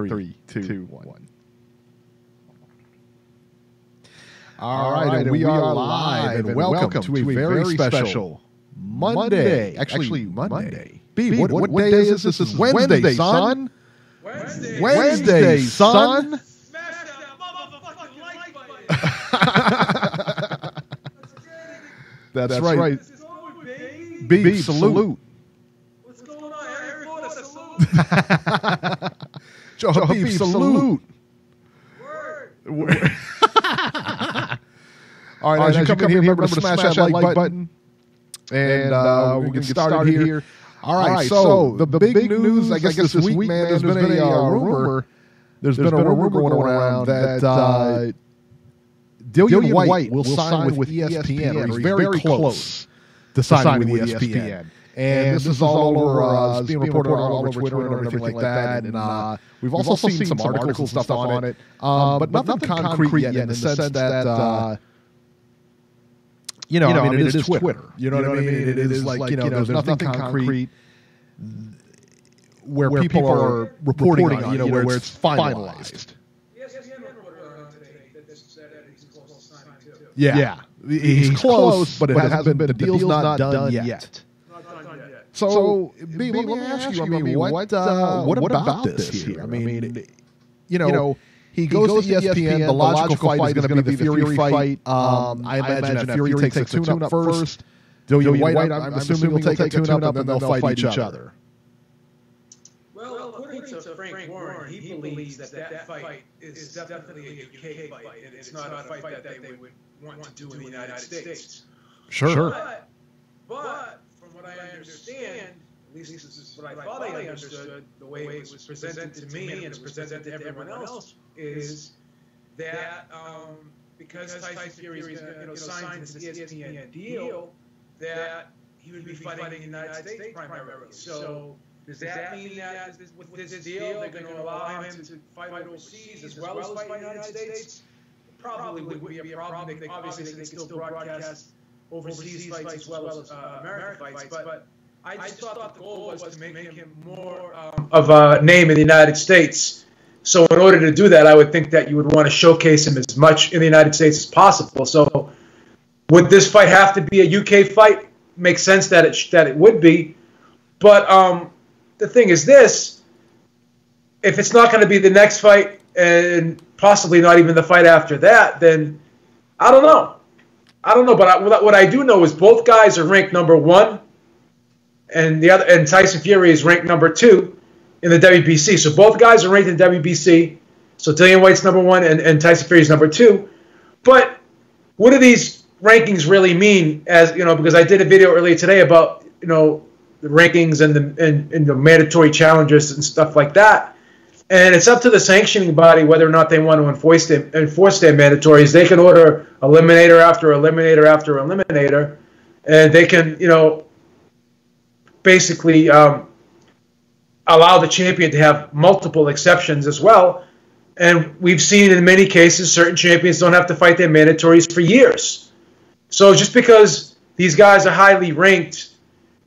3, 2, 1. All right, and we are live, and welcome to a very special Monday. Actually, Monday. B, what day is this? This is Wednesday, son. Wednesday, son. Smash that motherfucking like button. That's right. This is over, baby. B, salute. What's going on? Harry Potter, salute. Joe Habib, salute. Word. All right, as you come in here, remember to smash that like button. And we're going to get started here. All right, so the big news, I guess this week, man, there's been a rumor. There's been a rumor going around that Dillian Whyte will sign with ESPN, or he's very close to signing with ESPN. And this is all over, it's being reported all over Twitter and everything like that. And we've also seen some articles and stuff on it. But nothing concrete yet in the sense that, I mean, it is Twitter. You know what I mean? It is like, there's nothing concrete where people are reporting on, where it's finalized. ESPN reported today that he's close to signing too. Yeah. He's close, but it hasn't been, the deal's not done yet. Not done yet. So, B, let me ask you, I mean, what about this here? I mean, he goes to ESPN. The logical fight is going to be the Fury fight. I imagine that Fury takes a tune-up first. Dillian Whyte, I'm assuming, will take a tune-up, and then they'll fight each other. Well, according to Frank Warren, he believes that fight is definitely a UK fight, and it's not a fight that they would want to do in the United States. Sure. But from what I understand, at least this is what I thought I understood, the way it was presented to me and it was presented to everyone else, is that because Tyson Fury is signed to this ESPN deal, that he would be fighting in the United States primarily. So does that mean that with this deal, they're going to allow him to fight overseas as well as fight in the United States? It probably wouldn't be a problem. Obviously, they can still broadcast overseas fights as well as American fights, but I just thought the goal was to make him more of a name in the United States. So in order to do that, I would think that you would want to showcase him as much in the United States as possible. So would this fight have to be a UK fight? Makes sense that it would be. But the thing is this, if it's not going to be the next fight and possibly not even the fight after that, then I don't know. But what I do know is both guys are ranked number 1. And Tyson Fury is ranked number 2 in the WBC. So both guys are ranked in WBC. So Dillian Whyte's number 1 and Tyson Fury's number 2. But what do these rankings really mean? Because I did a video earlier today about the rankings and the mandatory challenges and stuff like that. And it's up to the sanctioning body whether or not they want to enforce their mandatories. They can order eliminator after eliminator after eliminator, and they can basically allow the champion to have multiple exceptions as well. And we've seen in many cases certain champions don't have to fight their mandatories for years. So just because these guys are highly ranked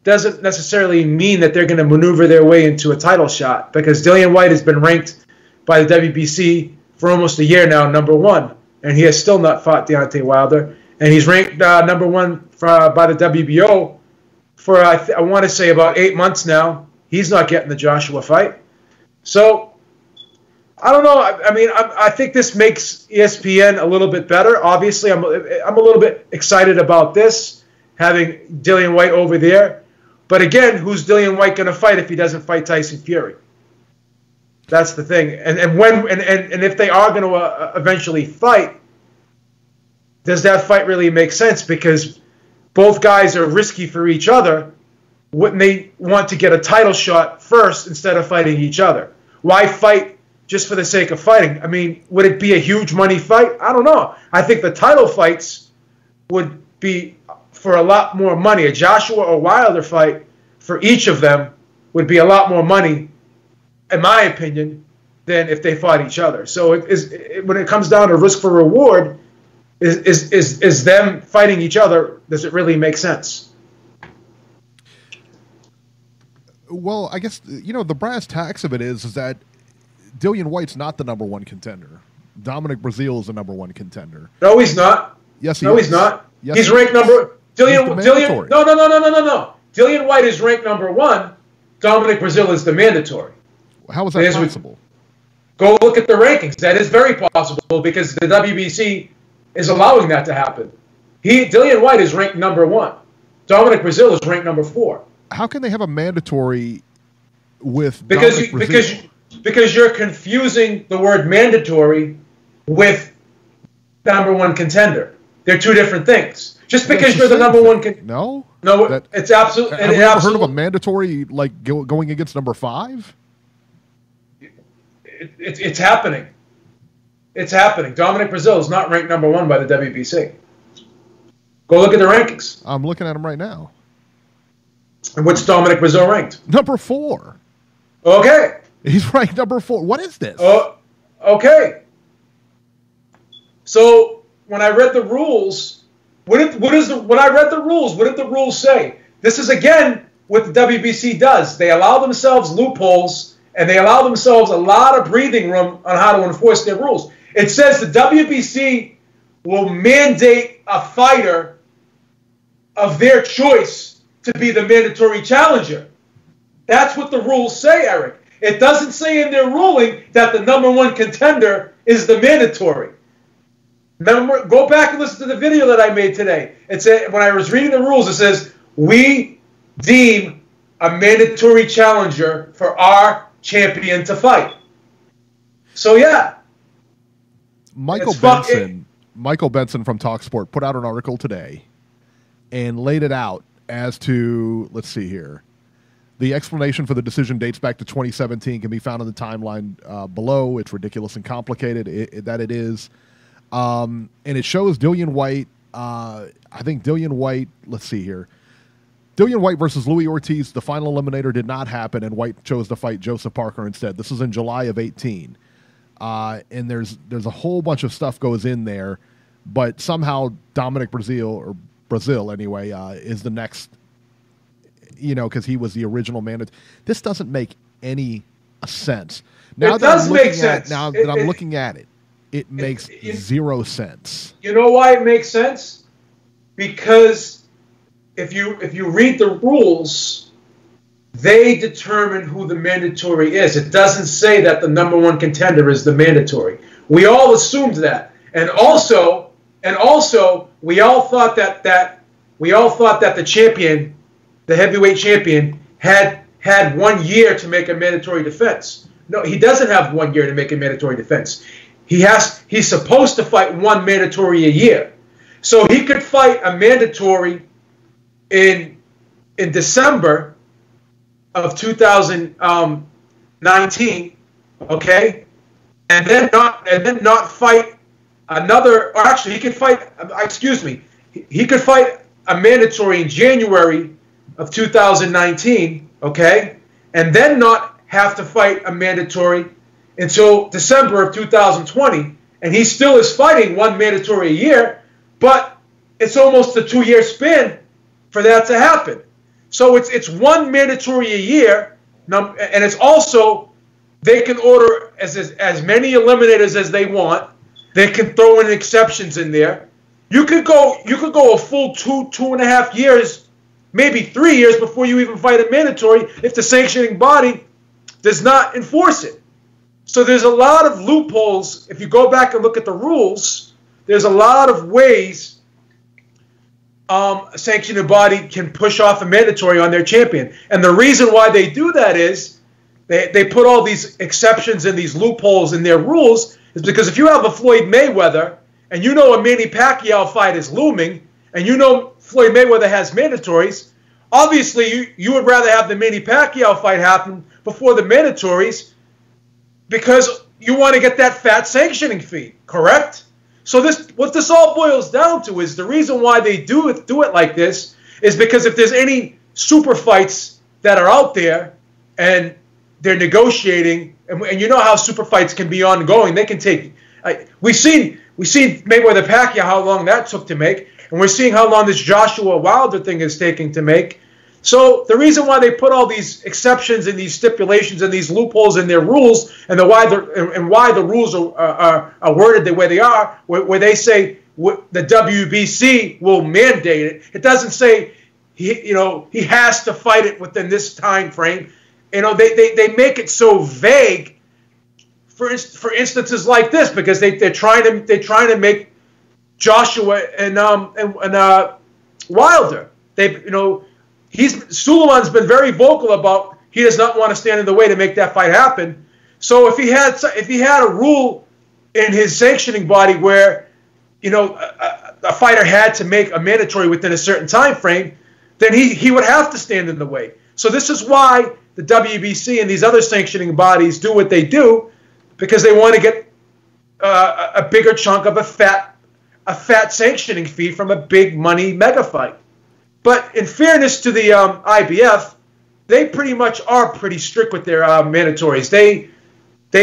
doesn't necessarily mean that they're going to maneuver their way into a title shot, because Dillian Whyte has been ranked by the WBC for almost a year now, number 1, and he has still not fought Deontay Wilder. And he's ranked number 1 by the WBO for, I want to say, about 8 months now. He's not getting the Joshua fight. So, I don't know. I mean, I think this makes ESPN a little bit better. Obviously, I'm a little bit excited about this, having Dillian Whyte over there. But again, who's Dillian Whyte going to fight if he doesn't fight Tyson Fury? That's the thing. And if they are going to eventually fight, does that fight really make sense? Because both guys are risky for each other. Wouldn't they want to get a title shot first instead of fighting each other? Why fight just for the sake of fighting? I mean, would it be a huge money fight? I don't know. I think the title fights would be for a lot more money. A Joshua or Wilder fight for each of them would be a lot more money, in my opinion, than if they fought each other. So when it comes down to risk for reward, is them fighting each other, does it really make sense? Well, I guess, the brass tacks of it is that Dillian Whyte's not the number one contender. Dominic Breazeale is the number one contender. No, he's not. Yes, he is. No, he's not. Yes, he's ranked number. Dillian. No. Dillian Whyte is ranked number one. Dominic Breazeale is the mandatory. How is that possible? Go look at the rankings. That is very possible because the WBC is allowing that to happen. Dillian Whyte is ranked number one. Dominic Breazeale is ranked number 4. How can they have a mandatory with Dominic Breazeale? Because you're confusing the word mandatory with number one contender. They're two different things. Just because you're the number one No, it's absolutely. Have you ever heard of a mandatory like going against number 5? It's happening. It's happening. Dominic Breazeale is not ranked number 1 by the WBC. Go look at the rankings. I'm looking at them right now. And what's Dominic Breazeale ranked? Number 4. Okay. He's ranked number 4. What is this? Okay. So when I read the rules, what did the rules say? This is again what the WBC does. They allow themselves loopholes and they allow themselves a lot of breathing room on how to enforce their rules. It says the WBC will mandate a fighter of their choice to be the mandatory challenger. That's what the rules say, Eric. It doesn't say in their ruling that the number 1 contender is the mandatory. Remember, go back and listen to the video that I made today. It said, when I was reading the rules, it says, we deem a mandatory challenger for our champion to fight. So, yeah. Michael Benson from TalkSport put out an article today and laid it out as to, let's see here, the explanation for the decision dates back to 2017 can be found in the timeline below. It's ridiculous and complicated, it is. And it shows Dillian Whyte, let's see here. Dillian Whyte versus Louis Ortiz, the final eliminator did not happen, and Whyte chose to fight Joseph Parker instead. This is in July of 18. And there's a whole bunch of stuff goes in there, but somehow Dominic Breazeale anyway, is the next, because he was the original man. This doesn't make any sense. Now it does make sense. Now that I'm looking at it, it makes zero sense. You know why it makes sense? Because if you read the rules, they determine who the mandatory is. It doesn't say that the number 1 contender is the mandatory. We all assumed that, and also we all thought that the champion, the heavyweight champion, had 1 year to make a mandatory defense. No, he doesn't have 1 year to make a mandatory defense. He's supposed to fight 1 mandatory a year. So he could fight a mandatory in December of 2019, okay? And then not fight another, or actually he could fight a mandatory in January of 2019, okay? And then not have to fight a mandatory until December of 2020, and he still is fighting 1 mandatory a year, but it's almost a 2-year span for that to happen. So it's 1 mandatory a year, and it's also, they can order as many eliminators as they want. They can throw in exceptions in there. You could go a full 2.5 years, maybe 3 years before you even fight a mandatory if the sanctioning body does not enforce it. So there's a lot of loopholes. If you go back and look at the rules, there's a lot of ways a sanctioning body can push off a mandatory on their champion. And the reason why they do that is they put all these exceptions and these loopholes in their rules is because if you have a Floyd Mayweather and you know a Manny Pacquiao fight is looming and you know Floyd Mayweather has mandatories, obviously you would rather have the Manny Pacquiao fight happen before the mandatories because you want to get that fat sanctioning fee, correct? So what this all boils down to is the reason why they do it like this is because if there's any super fights that are out there and they're negotiating, and you know how super fights can be ongoing, they can take. We've seen Mayweather Pacquiao how long that took to make, and we're seeing how long this Joshua Wilder thing is taking to make. So the reason why they put all these exceptions and these stipulations and these loopholes in their rules, and why the rules are worded the way they are, where they say the WBC will mandate it. It doesn't say he has to fight it within this time frame. They make it so vague. For instances like this, because they're trying to make Joshua and Wilder. Suleiman's been very vocal about he does not want to stand in the way to make that fight happen. So if he had a rule in his sanctioning body where a fighter had to make a mandatory within a certain time frame, then he would have to stand in the way. So this is why the WBC and these other sanctioning bodies do what they do, because they want to get a bigger chunk of a fat sanctioning fee from a big money mega fight. But in fairness to the IBF, they pretty much are pretty strict with their mandatories. They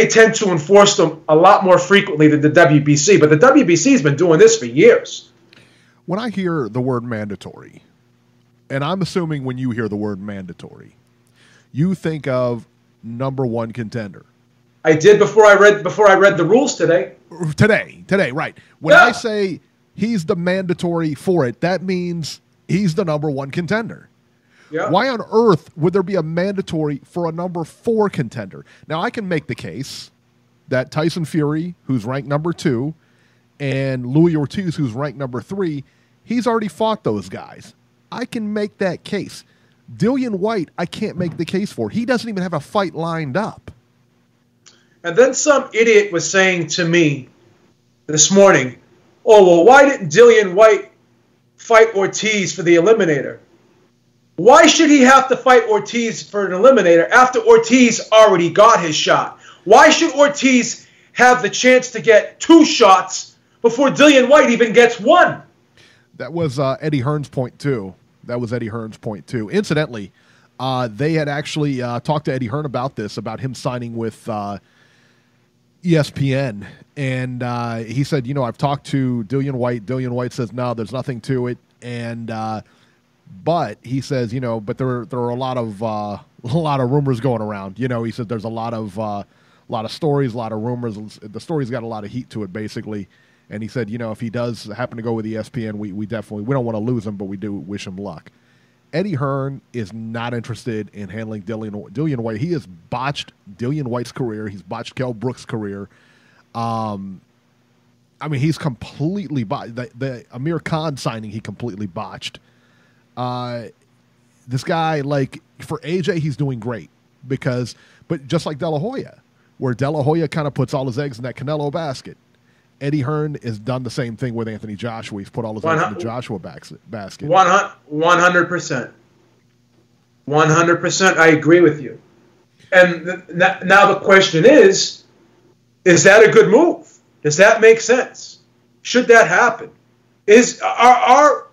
tend to enforce them a lot more frequently than the WBC. But the WBC has been doing this for years. When I hear the word mandatory, and I'm assuming when you hear the word mandatory, you think of number one contender. I did before I read the rules today. Today, right. When I say he's the mandatory for it, that means he's the number one contender. Yeah. Why on earth would there be a mandatory for a number 4 contender? Now, I can make the case that Tyson Fury, who's ranked number 2, and Louis Ortiz, who's ranked number 3, he's already fought those guys. I can make that case. Dillian Whyte, I can't make the case for. He doesn't even have a fight lined up. And then some idiot was saying to me this morning, oh, well, why didn't Dillian Whyte fight Ortiz for the Eliminator? Why should he have to fight Ortiz for an Eliminator after Ortiz already got his shot? Why should Ortiz have the chance to get 2 shots before Dillian Whyte even gets 1? That was Eddie Hearn's point, too. Incidentally, they had actually talked to Eddie Hearn about this, about him signing with ESPN. And he said, I've talked to Dillian Whyte. Dillian Whyte says, no, there's nothing to it. And but he says, but there are a lot of rumors going around. He said there's a lot of stories, a lot of rumors. The story's got a lot of heat to it, basically. And he said, if he does happen to go with ESPN, we don't want to lose him, but we do wish him luck. Eddie Hearn is not interested in handling Dillian Whyte. He has botched Dillian Whyte's career. He's botched Kell Brook's career. He's completely botched. The Amir Khan signing, he completely botched. This guy, for AJ, he's doing great but just like De La Hoya, where De La Hoya kind of puts all his eggs in that Canelo basket. Eddie Hearn has done the same thing with Anthony Joshua. He's put all his eggs in the Joshua basket. 100%. 100%. I agree with you. And now the question is that a good move? Does that make sense? Should that happen? Is Oscar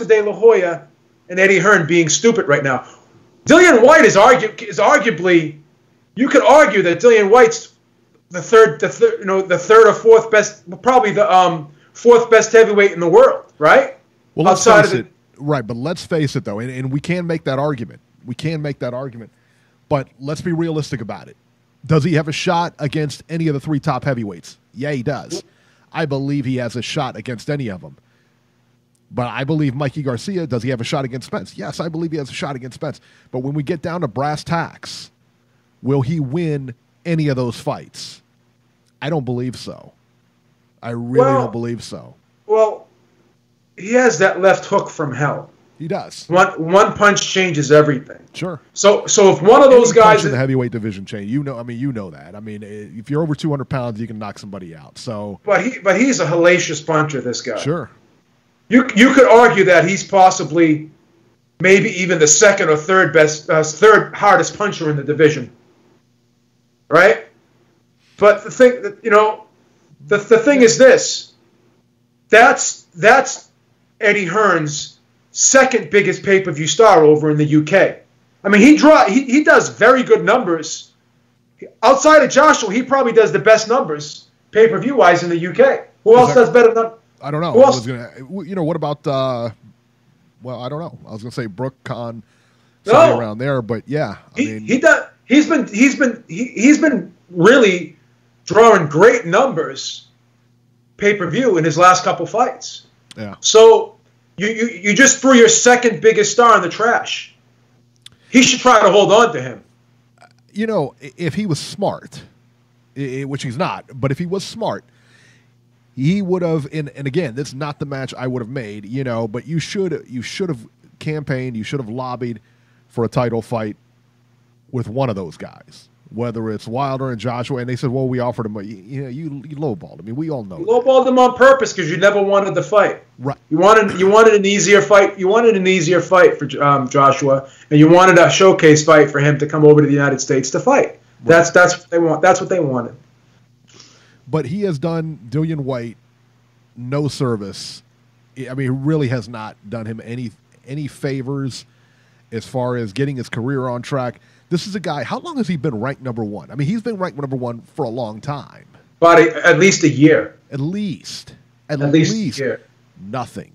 De La Hoya and Eddie Hearn being stupid right now? Dillian Whyte is arguably, you could argue that Dillian Whyte's the third or fourth best, probably the fourth best heavyweight in the world, right? Well, outside of it, right? But let's face it, though, and we can make that argument. But let's be realistic about it. Does he have a shot against any of the 3 top heavyweights? Yeah, he does. I believe he has a shot against any of them. But I believe Mikey Garcia, does he have a shot against Spence? Yes, I believe he has a shot against Spence. But when we get down to brass tacks, will he win any of those fights? I don't believe so. I really don't believe so. Well, he has that left hook from hell. He does. One punch changes everything. Sure. So if one of those guys in the heavyweight division change, you know that. If you're over 200 pounds, you can knock somebody out. So, but he's a hellacious puncher. This guy. Sure. You could argue that he's possibly, maybe even the second or third hardest puncher in the division. Right? But the thing that the thing is this. That's Eddie Hearn's second biggest pay-per-view star over in the UK. He does very good numbers. Outside of Joshua, he probably does the best numbers pay-per-view wise in the UK. Who else does better than? I don't know. Who else? What about well, I don't know. I was going to say Brook Khan, something around there, but yeah, he's been really drawing great numbers pay-per-view in his last couple fights. Yeah. So you just threw your second biggest star in the trash. He should try to hold on to him. If he was smart, which he's not, but if he was smart, he would have. And again, this is not the match I would have made. But you should have campaigned. You should have lobbied for a title fight with one of those guys, whether it's Wilder and Joshua. And they said, "Well, we offered him." You lowballed. I mean, we all know. You lowballed him on purpose because you never wanted the fight. Right. You wanted an easier fight. You wanted an easier fight for Joshua, and you wanted a showcase fight for him to come over to the United States to fight. Right. That's what they want. That's what they wanted. But he has done Dillian Whyte no service. I mean, he really has not done him any favors as far as getting his career on track. This is a guy, how long has he been ranked number one? I mean, he's been ranked number one for a long time. But at least a year. At least a year. Nothing.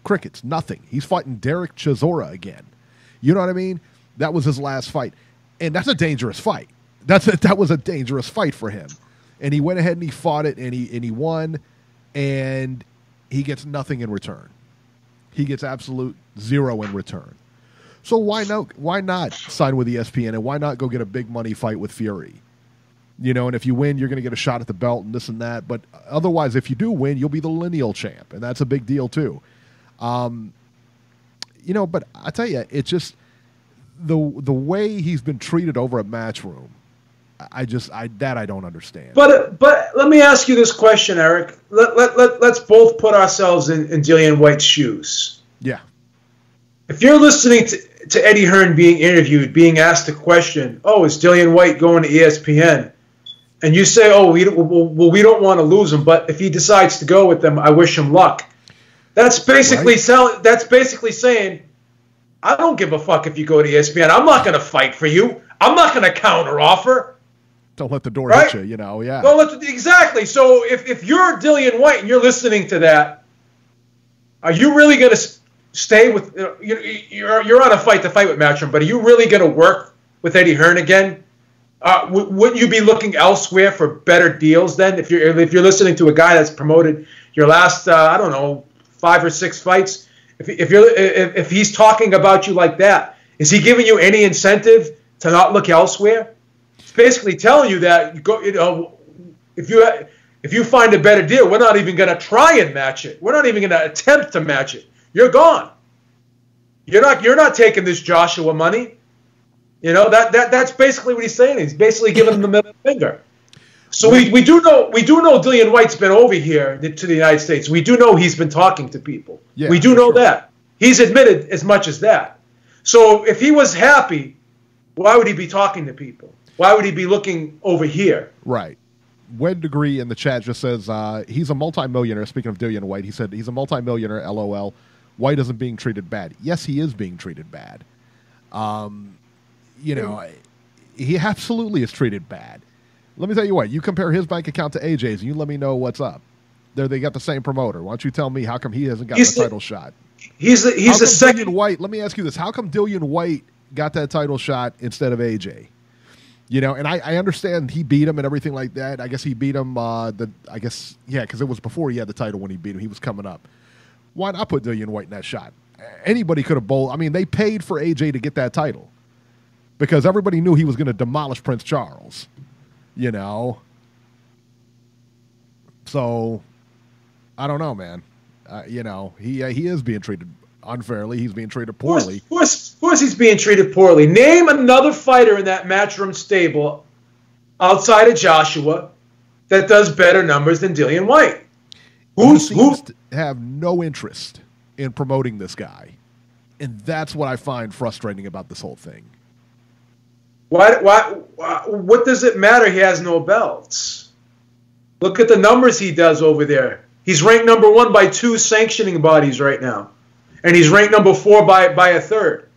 Crickets, nothing. He's fighting Derek Chisora again. You know what I mean? That was his last fight. And that's a dangerous fight. That was a dangerous fight for him. And he went ahead and he fought it, and he won, and he gets nothing in return. He gets absolute zero in return. So why not sign with ESPN, and why not go get a big money fight with Fury? And if you win, you're going to get a shot at the belt and this and that. But otherwise, if you do win, you'll be the lineal champ, and that's a big deal too. But I tell you, it's just the way he's been treated over at Matchroom. I don't understand. But let me ask you this question, Eric. Let's both put ourselves in Dillian Whyte's shoes. Yeah. If you're listening to Eddie Hearn being interviewed, being asked a question, is Dillian Whyte going to ESPN? And you say, we don't want to lose him, but if he decides to go with them, I wish him luck. That's basically That's basically saying, I don't give a fuck if you go to ESPN. I'm not going to fight for you. I'm not going to counteroffer. Don't let the door hit you, yeah. Exactly. So if you're Dillian Whyte and you're listening to that, are you really going to stay with you're on a fight to fight with Matchroom, but are you really going to work with Eddie Hearn again? Wouldn't you be looking elsewhere for better deals then? If you're listening to a guy that's promoted your last 5 or 6 fights, if he's talking about you like that, is he giving you any incentive to not look elsewhere? It's basically telling you that if you find a better deal, we're not even going to try and match it. We're not even going to attempt to match it. You're gone. You're not taking this Joshua money. That's basically what he's saying. He's basically giving them the middle finger. So we do know Dillian Whyte's been over here to the United States. We do know he's been talking to people. Yeah, we do know that. He's admitted as much as that. So if he was happy, why would he be talking to people? Why would he be looking over here? Right. Wed Degree in the chat just says he's a multimillionaire. Speaking of Dillian Whyte, he said he's a multimillionaire. LOL. Whyte isn't being treated bad. Yes, he is being treated bad. He absolutely is treated bad. Let me tell you what. You compare his bank account to AJ's, and you let me know what's up. They got the same promoter. Why don't you tell me how come he hasn't got the title shot? He's the second. Dillian Whyte. Let me ask you this: how come Dillian Whyte got that title shot instead of AJ? And I understand he beat him and everything like that. I guess he beat him. Because it was before he had the title when he beat him. He was coming up. Why not put Dillian Whyte in that shot? Anybody could have bowled. I mean, they paid for AJ to get that title because everybody knew he was going to demolish Prince Charles. So I don't know, man. He is being treated unfairly. He's being treated poorly. Of course he's being treated poorly. Name another fighter in that Matchroom stable outside of Joshua that does better numbers than Dillian Whyte. Who seems to have no interest in promoting this guy. And that's what I find frustrating about this whole thing. What does it matter he has no belts? Look at the numbers he does over there. He's ranked number 1 by 2 sanctioning bodies right now. And he's ranked number 4 by a third.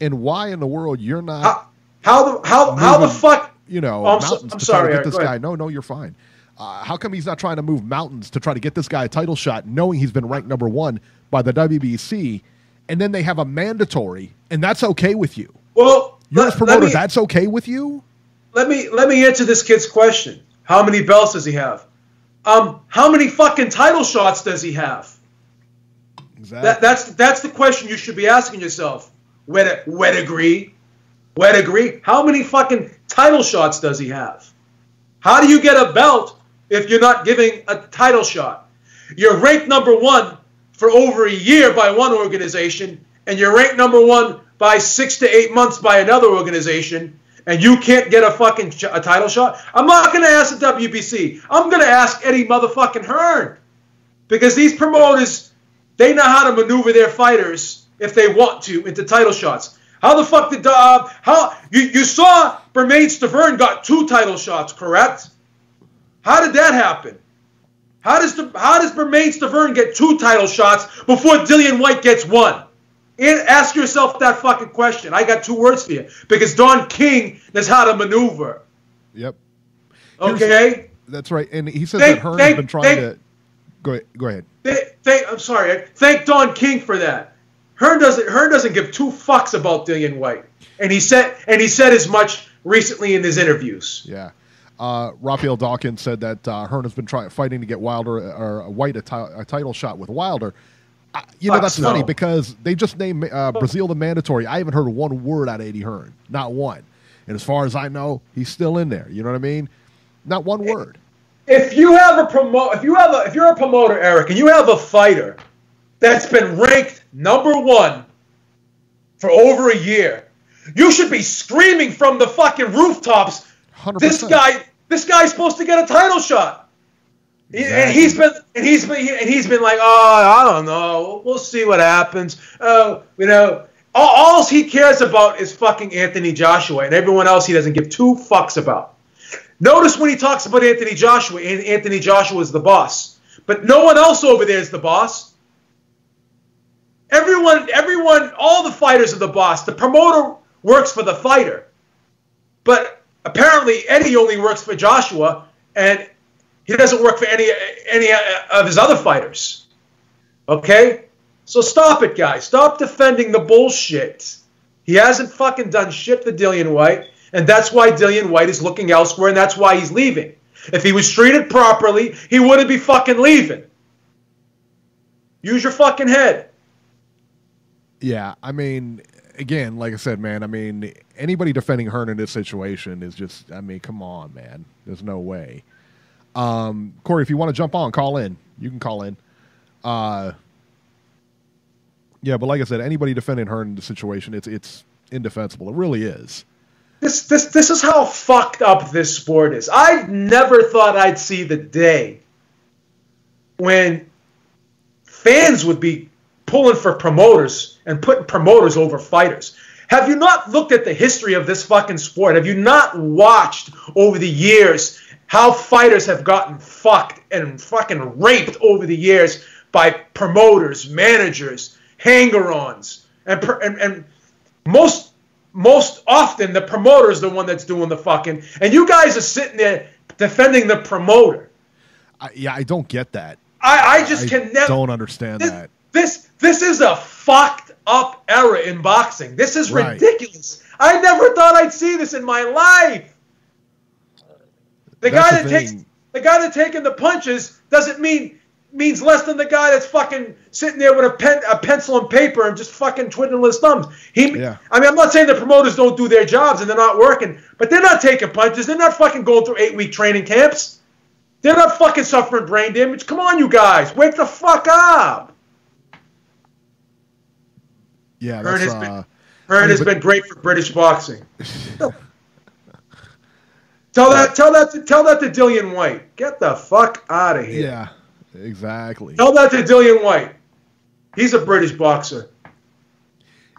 And why in the world you're not how the fuck mountains I'm to sorry, try to get Eric, this guy? No, you're fine. How come he's not trying to move mountains to try to get this guy a title shot, knowing he's been ranked number 1 by the WBC, and then they have a mandatory, and that's okay with you. Well, you're a promoter. That's okay with you. Let me answer this kid's question. How many belts does he have? How many fucking title shots does he have? Exactly. That's the question you should be asking yourself. Wet agree. How many fucking title shots does he have? How do you get a belt if you're not giving a title shot? You're ranked number 1 for over a year by one organization, and you're ranked number 1 by 6 to 8 months by another organization, and you can't get a title shot? I'm not going to ask the WBC. I'm going to ask Eddie motherfucking Hearn. Because these promoters, they know how to maneuver their fighters if they want to into title shots. How the fuck did you saw Bermain Stavern got 2 title shots, correct? How did that happen? How does Bermain Stavern get 2 title shots before Dillian Whyte gets 1? And ask yourself that fucking question. I got 2 words for you. Because Don King knows how to maneuver. Yep. Okay? That's right. And he says that Hearn has been trying to... Go ahead. I'm sorry. Thank Don King for that. Hearn doesn't give 2 fucks about Dillian Whyte. And he said as much recently in his interviews. Yeah. Raphael Dawkins said that Hearn has been fighting to get Wilder or Whyte a title shot with Wilder. That's funny because they just named Brazil the mandatory. I haven't heard 1 word out of Eddie Hearn, not 1. And as far as I know, he's still in there. You know what I mean? Not 1 word. If you're a promoter, Eric, and you have a fighter that's been ranked number 1 for over a year, you should be screaming from the fucking rooftops. 100%. This guy's supposed to get a title shot. Exactly. And he's been like, oh, I don't know. We'll see what happens. All he cares about is fucking Anthony Joshua, and everyone else he doesn't give 2 fucks about. Notice when he talks about Anthony Joshua, Anthony Joshua is the boss, but no one else over there is the boss. Everyone, all the fighters are the boss. The promoter works for the fighter, but apparently Eddie only works for Joshua, and he doesn't work for any of his other fighters. Okay? So stop it, guys. Stop defending the bullshit. He hasn't fucking done shit to Dillian Whyte, and that's why Dillian Whyte is looking elsewhere, and that's why he's leaving. If he was treated properly, he wouldn't be fucking leaving. Use your fucking head. Yeah, I mean, again, like I said, man, I mean, anybody defending Hearn in this situation is just, I mean, come on, man. There's no way. Corey, if you want to jump on, call in. You can call in. Yeah, but like I said, anybody defending Hearn in the situation, it's indefensible. It really is. This is how fucked up this sport is. I never thought I'd see the day when fans would be pulling for promoters and putting promoters over fighters. Have you not looked at the history of this fucking sport? Have you not watched over the years how fighters have gotten fucked and fucking raped over the years by promoters, managers, hanger-ons, and most often the promoter is the one that's doing the fucking, and you guys are sitting there defending the promoter. I don't get that. I just can never don't understand that. This is a fucked up era in boxing. This is ridiculous. I never thought I'd see this in my life. The guy that's taking the punches doesn't means less than the guy that's fucking sitting there with a pencil and paper and just fucking twiddling his thumbs. I mean, I'm not saying the promoters don't do their jobs and they're not working, but they're not taking punches. They're not fucking going through 8-week training camps. They're not fucking suffering brain damage. Come on, you guys. Wake the fuck up. Yeah, Hearn has been great for British boxing. Tell that to Dillian Whyte. Get the fuck out of here. Yeah, exactly. Tell that to Dillian Whyte. He's a British boxer.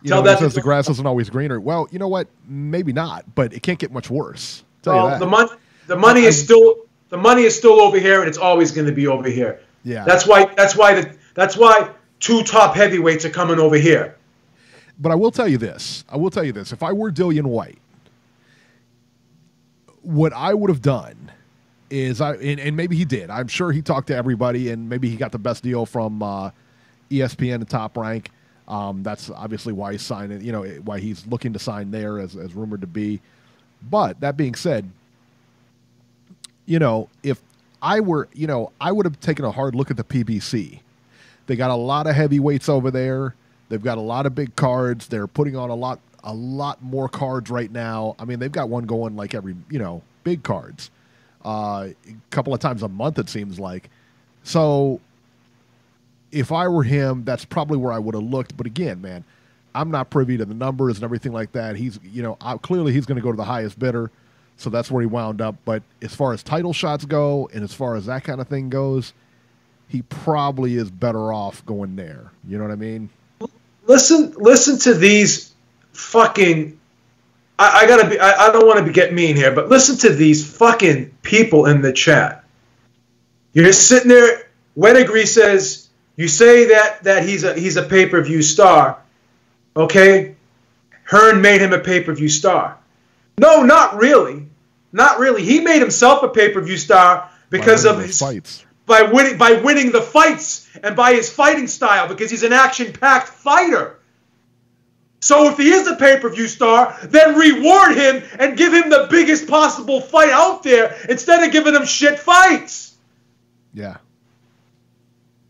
Tell that says the grass isn't always greener. Well, you know what? Maybe not, but it can't get much worse. Tell you that. The money is still over here, and it's always going to be over here. Yeah. That's why 2 top heavyweights are coming over here. But I will tell you this. If I were Dillian Whyte, what I would have done is and maybe he did. I'm sure he talked to everybody, and maybe he got the best deal from ESPN and Top Rank. That's obviously why he's signing. Why he's looking to sign there, as rumored to be. But that being said, if I were, I would have taken a hard look at the PBC. They got a lot of heavyweights over there. They've got a lot of big cards. They're putting on a lot more cards right now. I mean, they've got one going like every, big cards. A couple of times a month, it seems like. So if I were him, that's probably where I would have looked. But again, man, I'm not privy to the numbers and everything like that. He's, clearly he's going to go to the highest bidder. So that's where he wound up. But as far as title shots go and as far as that kind of thing goes, he probably is better off going there. You know what I mean? Listen to these fucking. I don't want to get mean here, but listen to these fucking people in the chat. You're sitting there. Wenegri says you say that he's a pay-per-view star. Okay, Hearn made him a pay-per-view star. No, not really. Not really. He made himself a pay-per-view star because of his fights. By winning the fights and by his fighting style, because he's an action-packed fighter. So if he is a pay-per-view star, then reward him and give him the biggest possible fight out there instead of giving him shit fights. Yeah.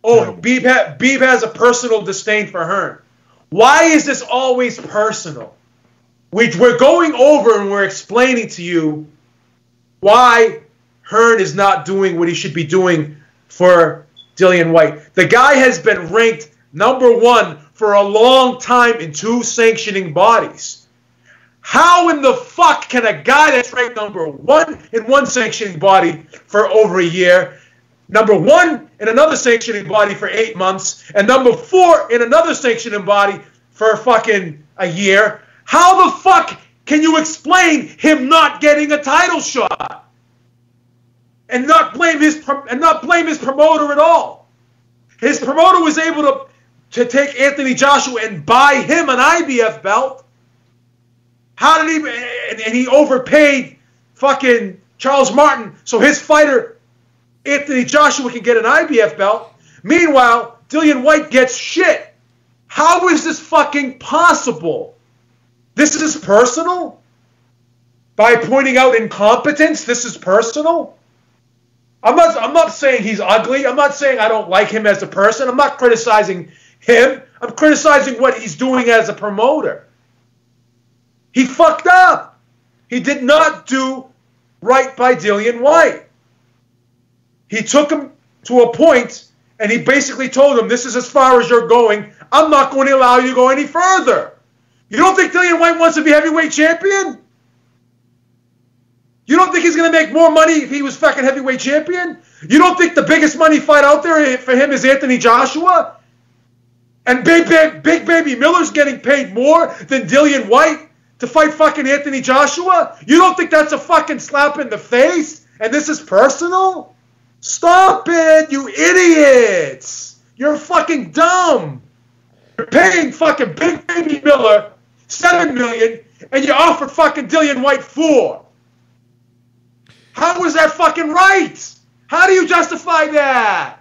Oh, Beeb has a personal disdain for Hearn. Why is this always personal? We're going over and we're explaining to you why Hearn is not doing what he should be doing for Dillian Whyte. The guy has been ranked #1 for a long time in 2 sanctioning bodies. How in the fuck can a guy that's ranked #1 in 1 sanctioning body for over a year, #1 in another sanctioning body for 8 months, and #4 in another sanctioning body for fucking a year, how the fuck can you explain him not getting a title shot? And not blame his promoter at all. His promoter was able to take Anthony Joshua and buy him an IBF belt. How did he? And he overpaid fucking Charles Martin so his fighter Anthony Joshua can get an IBF belt. Meanwhile, Dillian Whyte gets shit. How is this fucking possible? This is personal? By pointing out incompetence, this is personal? I'm not saying he's ugly. I'm not saying I don't like him as a person. I'm not criticizing him. I'm criticizing what he's doing as a promoter. He fucked up. He did not do right by Dillian Whyte. He took him to a point and he basically told him, this is as far as you're going. I'm not going to allow you to go any further. You don't think Dillian Whyte wants to be heavyweight champion? You don't think he's going to make more money if he was fucking heavyweight champion? You don't think the biggest money fight out there for him is Anthony Joshua? And Big Baby Miller's getting paid more than Dillian Whyte to fight fucking Anthony Joshua? You don't think that's a fucking slap in the face? And this is personal? Stop it, you idiots! You're fucking dumb. You're paying fucking Big Baby Miller $7 million and you offer fucking Dillian Whyte $4 million. How is that fucking right? How do you justify that?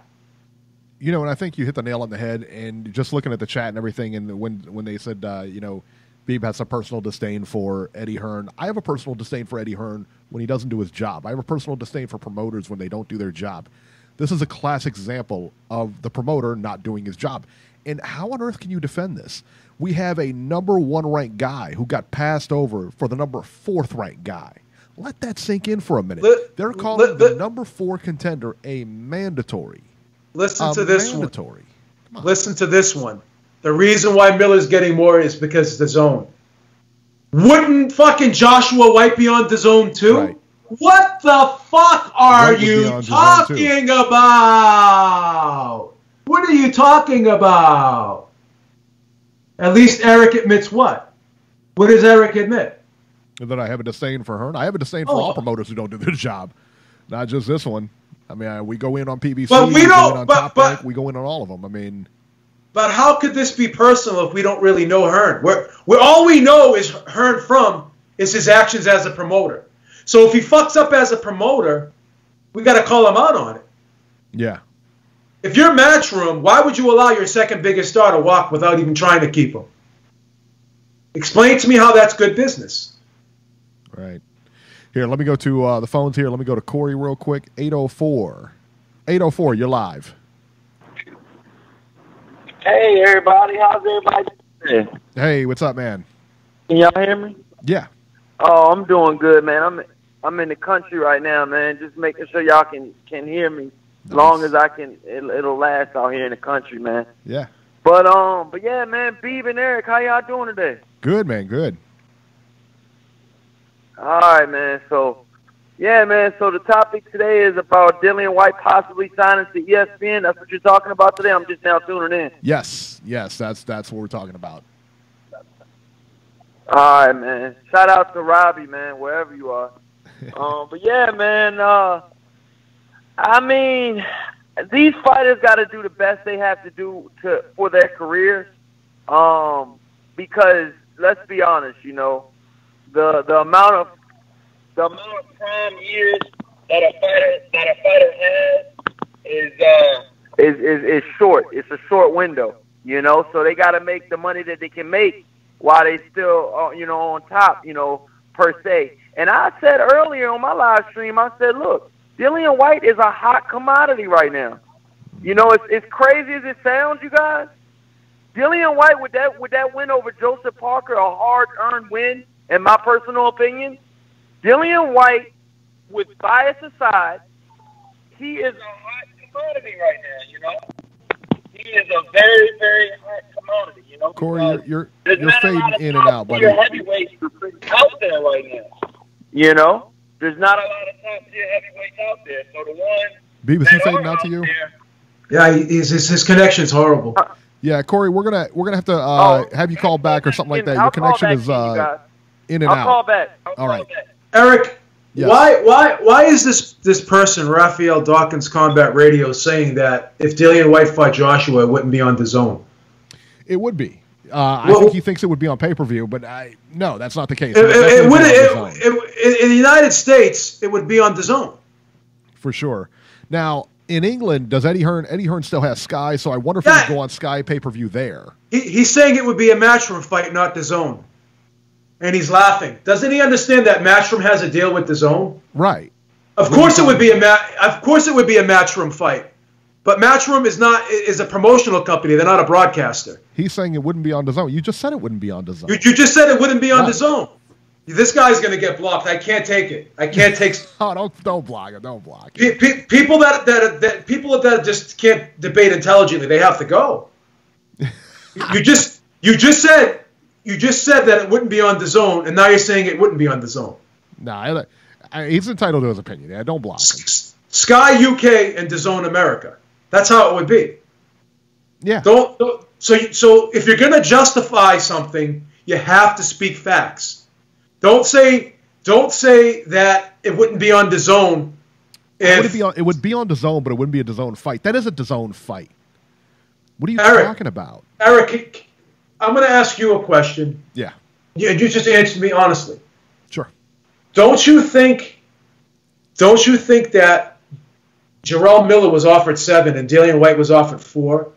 And I think you hit the nail on the head. And just looking at the chat and everything, and when they said, Beeb has a personal disdain for Eddie Hearn. I have a personal disdain for Eddie Hearn when he doesn't do his job. I have a personal disdain for promoters when they don't do their job. This is a classic example of the promoter not doing his job. And how on earth can you defend this? We have a #1 ranked guy who got passed over for the #4 ranked guy. Let that sink in for a minute. They're calling the #4 contender a mandatory. Listen to this one. Listen to this one. The reason why Miller's getting more is because of DAZN. Wouldn't fucking Joshua Whyte be on DAZN too? Right. What the fuck are you talking about? What are you talking about? At least Eric admits what? What does Eric admit? That I have a disdain for Hearn. I have a disdain for all promoters who don't do their job, not just this one. I mean, we go in on PBC, but we don't. We go in on all of them. I mean, but how could this be personal if we don't really know Hearn? We're all we know is Hearn from is his actions as a promoter. So if he fucks up as a promoter, we got to call him out on it. Yeah. If you're Matchroom, why would you allow your second biggest star to walk without even trying to keep him? Explain to me how that's good business. Right. Here, let me go to the phones here. Let me go to Corey real quick. 804. 804, you're live. Hey, everybody. How's everybody doing? Hey, what's up, man? Can y'all hear me? Yeah. Oh, I'm doing good, man. I'm in the country right now, man. Just making sure y'all can hear me. As long as I can, it'll last out here in the country, man. Yeah. But yeah, man. Beeb and Eric, how y'all doing today? Good, man. Good. All right, man. So, yeah, man. So the topic today is about Dillian Whyte possibly signing to ESPN. That's what you're talking about today. I'm just now tuning in. Yes. That's what we're talking about. All right, man. Shout out to Robbie, man, wherever you are. But yeah, man. I mean, these fighters got to do the best they have to do for their careers. Because let's be honest, you know, the amount of prime years that a fighter has is short. It's a short window, you know. So they got to make the money that they can make while they still, you know, on top, you know, per se. And I said earlier on my live stream, I said, look, Dillian Whyte is a hot commodity right now. You know, it's crazy as it sounds, you guys. Dillian Whyte, with that win over Joseph Parker, a hard-earned win, in my personal opinion, Dillian Whyte, with bias aside, he is a hot commodity right now, you know. He is a very, very hot commodity, you know. Corey, you're fading in and out, buddy. Heavyweights out there right now, you know. There's not a lot of top-tier heavyweights out there. So the one Beavis, he fading out to you? Yeah, his connection's horrible. Yeah, Corey, we're gonna have to have you call back or something like that. Your connection is in and out. I'll call back. All right, Eric. Yes. Why is this person, Raphael Dawkins Combat Radio, saying that if Dillian Whyte fought Joshua, it wouldn't be on DAZN? It would be. I think he thinks it would be on pay-per-view, but no, that's not the case. In the United States, it would be on DAZN. For sure. Now, in England, does Eddie Hearn? Eddie Hearn still has Sky, so I wonder if he would go on Sky pay-per-view there. He's saying it would be a Matchroom fight, not DAZN. And he's laughing. Doesn't he understand that Matchroom has a deal with DAZN? Right. Of course it would be a Matchroom fight. But Matchroom is a promotional company. They're not a broadcaster. He's saying it wouldn't be on DAZN. You just said it wouldn't be on DAZN. You just said it wouldn't be on DAZN. This guy's going to get blocked. I can't take it. I can't take. Oh, don't block it. Don't block it. People that just can't debate intelligently, they have to go. You just said that it wouldn't be on DAZN, and now you're saying it wouldn't be on DAZN. Nah, he's entitled to his opinion. Yeah, don't block him. Sky UK and DAZN America. That's how it would be. Yeah. So if you're going to justify something, you have to speak facts. Don't say that it wouldn't be on DAZN. It would be on DAZN, but it wouldn't be a DAZN fight. That is a DAZN fight. What are you talking about? Eric, I'm going to ask you a question. Yeah. You just answer me honestly. Sure. Don't you think that Jarrell Miller was offered 7 and Dillian Whyte was offered 4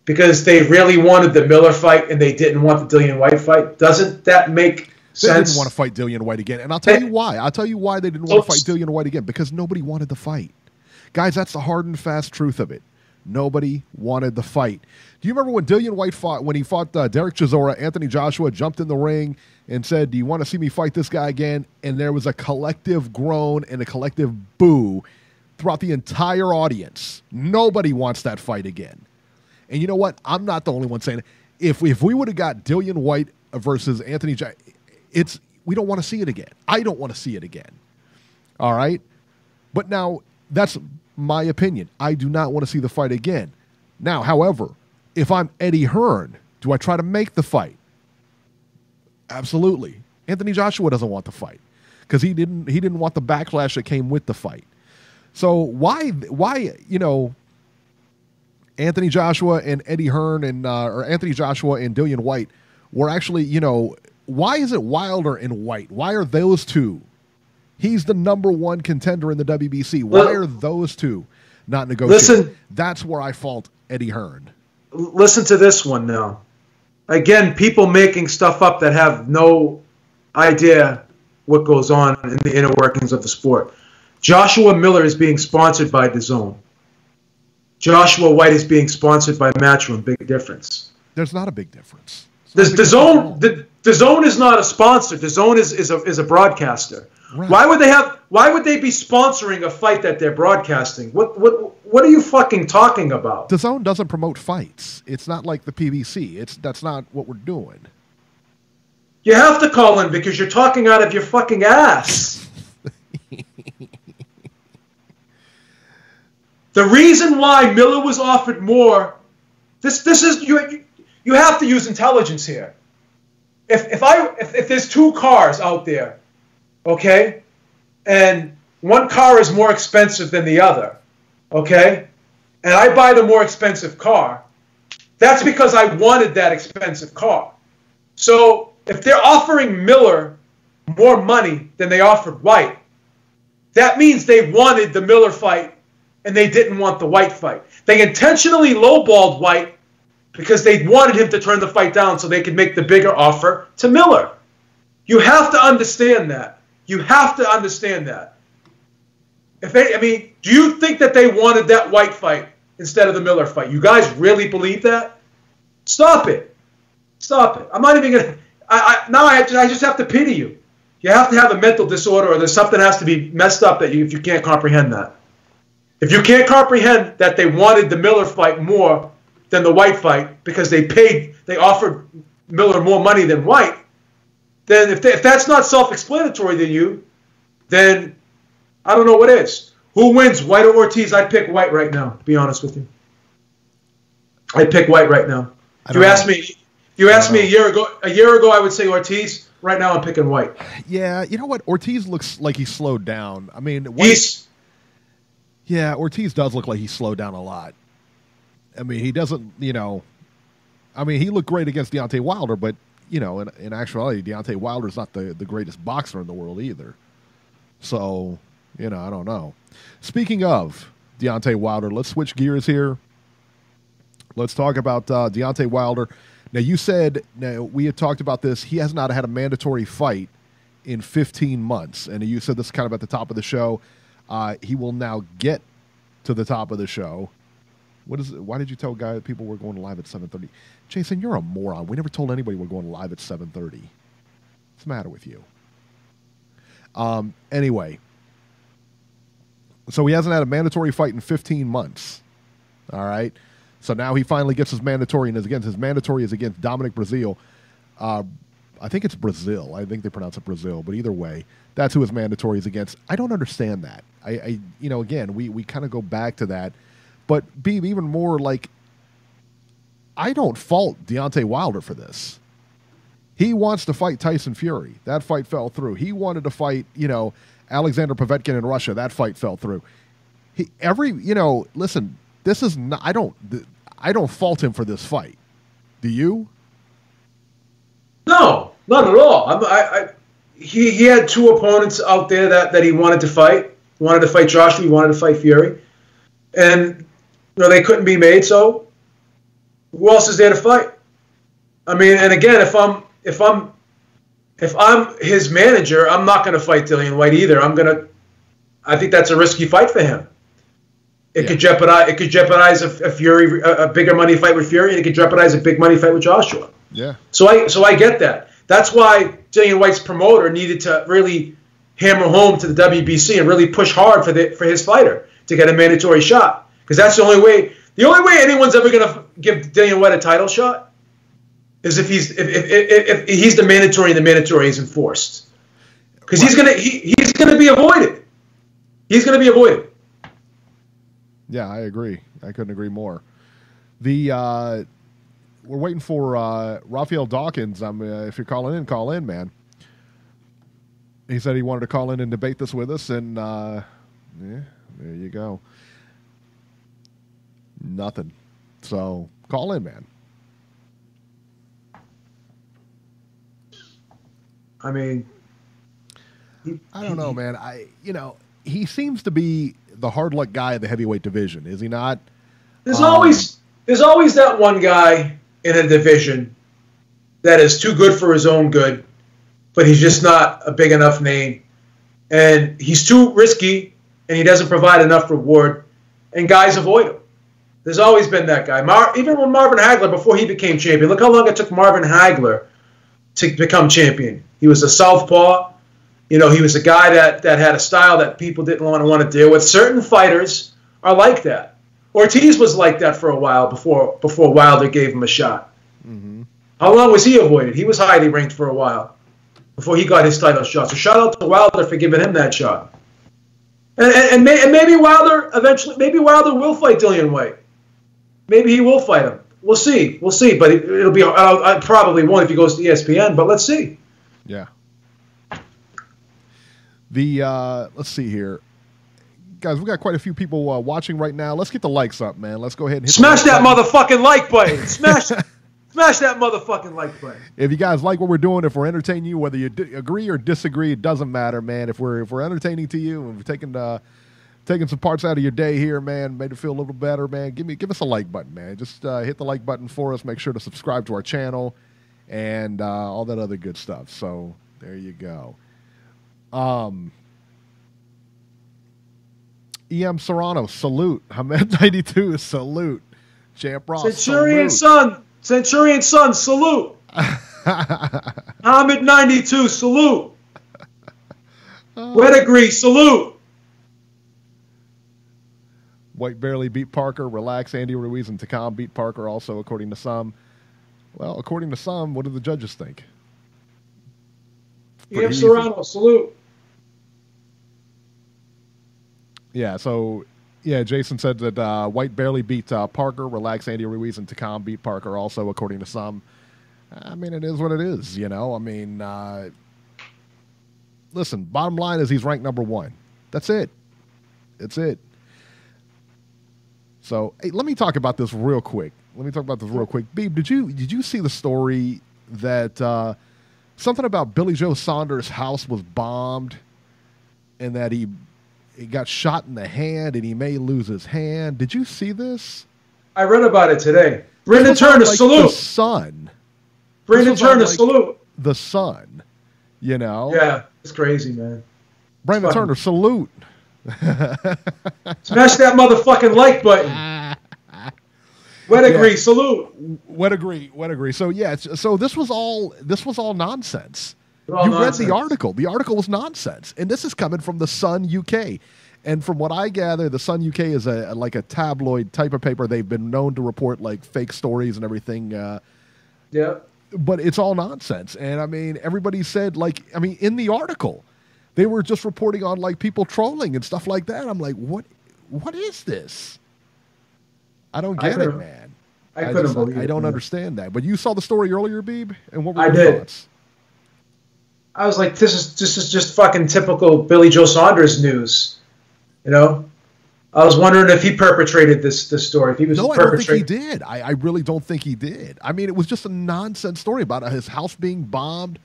because they really wanted the Miller fight and they didn't want the Dillian Whyte fight? Doesn't that make sense? They didn't want to fight Dillian Whyte again. And I'll tell you why. I'll tell you why they didn't want to fight Dillian Whyte again. Because nobody wanted the fight. Guys, that's the hard and fast truth of it. Nobody wanted the fight. Do you remember when Dillian Whyte fought Derek Chisora, Anthony Joshua jumped in the ring and said, "Do you want to see me fight this guy again?" And there was a collective groan and a collective boo throughout the entire audience. Nobody wants that fight again. And you know what? I'm not the only one saying it. If we would have got Dillian Whyte versus Anthony Joshua, we don't want to see it again. I don't want to see it again. All right? But now, that's my opinion. I do not want to see the fight again. Now, however, if I'm Eddie Hearn, do I try to make the fight? Absolutely. Anthony Joshua doesn't want the fight because he didn't want the backlash that came with the fight. So why Anthony Joshua and Eddie Hearn or Anthony Joshua and Dillian Whyte were actually, why is it Wilder and Whyte? Why are those two? He's the #1 contender in the WBC. Why are those two not negotiate. Listen, that's where I fault Eddie Hearn. Listen to this one now. Again, people making stuff up that have no idea what goes on in the inner workings of the sport. Joshua Miller is being sponsored by DAZN. Joshua Whyte is being sponsored by Matchroom. Big difference. There's not a big difference. DAZN is not a sponsor. DAZN is a broadcaster. Right. Why would they be sponsoring a fight that they're broadcasting? What are you fucking talking about? DAZN doesn't promote fights. It's not like the PBC. That's not what we're doing. You have to call in because you're talking out of your fucking ass. The reason why Miller was offered more, this is you have to use intelligence here. If there's two cars out there, okay, and one car is more expensive than the other, okay, and I buy the more expensive car, that's because I wanted that expensive car. So if they're offering Miller more money than they offered Whyte, that means they wanted the Miller fight and they didn't want the Whyte fight. They intentionally lowballed Whyte because they wanted him to turn the fight down so they could make the bigger offer to Miller. You have to understand that. You have to understand that. Do you think that they wanted that Whyte fight instead of the Miller fight? You guys really believe that? Stop it. Stop it. I'm not even going to... I just have to pity you. You have to have a mental disorder or there's something has to be messed up if you can't comprehend that. If you can't comprehend that they wanted the Miller fight more than the Whyte fight because they offered Miller more money than Whyte, then if that's not self-explanatory to you, then I don't know what is. Who wins, Whyte or Ortiz? I'd pick Whyte right now, to be honest with you. I'd pick Whyte right now. If you asked me a year ago, I would say Ortiz. Right now, I'm picking Whyte. Yeah, you know what? Ortiz looks like he slowed down. I mean, Ortiz does look like he slowed down a lot. I mean, he doesn't, he looked great against Deontay Wilder, but, in actuality, Deontay Wilder's not the greatest boxer in the world either. So, I don't know. Speaking of Deontay Wilder, let's switch gears here. Let's talk about Deontay Wilder. Now, you said, we had talked about this, he has not had a mandatory fight in 15 months. And you said this kind of at the top of the show. He will now get to the top of the show. Why did you tell people we're going live at 7:30? Jason, you're a moron. We never told anybody we're going live at 7:30. What's the matter with you? Anyway. So he hasn't had a mandatory fight in 15 months. All right. So now he finally gets his mandatory, and his mandatory is against Dominic Breazeale. I think it's Brazil. I think they pronounce it Brazil, but either way, that's who his mandatory is against. I don't understand that. Again, we kind of go back to that, but be even more like, I don't fault Deontay Wilder for this. He wants to fight Tyson Fury. That fight fell through. He wanted to fight, Alexander Povetkin in Russia. That fight fell through. Listen, this is not, I don't fault him for this fight. Do you? No, not at all. He had two opponents out there that he wanted to fight. He wanted to fight Joshua. He wanted to fight Fury, and they couldn't be made. So who else is there to fight? And again, if I'm his manager, I'm not going to fight Dillian Whyte either. I think that's a risky fight for him. It could jeopardize a bigger money fight with Fury, and it could jeopardize a big money fight with Joshua. Yeah. So I get that. That's why Dillian Whyte's promoter needed to really hammer home to the WBC and really push hard for his fighter to get a mandatory shot, because that's the only way. The only way anyone's ever going to give Dillian Whyte a title shot is if he's the mandatory and the mandatory is enforced, because he's gonna be avoided. He's going to be avoided. Yeah, I agree. I couldn't agree more. We're waiting for Raphael Dawkins. If you're calling in, call in, man. He said he wanted to call in and debate this with us, and there you go. Nothing. So call in, man. I don't know, man. he seems to be the hard luck guy of the heavyweight division, is he not? There's always that one guy in a division that is too good for his own good, but he's just not a big enough name, and he's too risky, and he doesn't provide enough reward, and guys avoid him. There's always been that guy. Even when Marvin Hagler, before he became champion, look how long it took Marvin Hagler to become champion. He was a southpaw. You know, he was a guy that had a style that people didn't want to deal with. Certain fighters are like that. Ortiz was like that for a while before Wilder gave him a shot. Mm-hmm. How long was he avoided? He was highly ranked for a while before he got his title shot. So shout out to Wilder for giving him that shot. And maybe Wilder will fight Dillian Whyte. Maybe he will fight him. We'll see. But it'll be. I probably won't if he goes to ESPN. But let's see. Yeah. Let's see here, guys. We got quite a few people watching right now. Let's get the likes up, man. Let's go ahead and smash that motherfucking like button. Smash that motherfucking like button. If you guys like what we're doing, if we're entertaining you, whether you agree or disagree, it doesn't matter, man. If we're entertaining to you and we're taking some parts out of your day here, man, made it feel a little better, man, give us a like button, man. Just hit the like button for us. Make sure to subscribe to our channel and all that other good stuff. So there you go. EM Serrano, salute. Hamed 92, salute. Champ Ross, Centurion Son, salute. Hamed 92, salute. Pedigree, salute. White barely beat Parker. Relax. Andy Ruiz and Takam beat Parker also, according to some. Well, according to some, what do the judges think? EM Serrano, salute. Yeah, so, yeah, Jason said that White barely beat Parker. Relax. Andy Ruiz and Takam beat Parker also, according to some. I mean, it is what it is, you know. I mean, listen, bottom line is he's ranked number 1. That's it. It's it. So, hey, let me talk about this real quick. Beeb, did you see the story that something about Billy Joe Saunders' house was bombed and that he got shot in the hand and he may lose his hand? Did you see this? I read about it today. Brendan Turner, salute. The Sun. Brendan Turner, salute. The Sun. You know? Yeah, it's crazy, man. Brendan Turner, salute. Smash that motherfucking like button. Pedigree, salute. Pedigree. So yeah, so this was all nonsense. You read the article. The article was nonsense, and this is coming from the Sun UK. And from what I gather, the Sun UK is like a tabloid type of paper. They've been known to report like fake stories and everything. Yeah. But it's all nonsense. And I mean, everybody said in the article, they were just reporting on like people trolling and stuff like that. I'm like, what is this? I don't get it, man. I couldn't believe it. I don't understand that. But you saw the story earlier, Beeb, and what were your thoughts? I was like, this is just fucking typical Billy Joe Saunders news. You know? I was wondering if he perpetrated this story. If he was I don't think he did. I really don't think he did. I mean, it was just a nonsense story about his house being bombed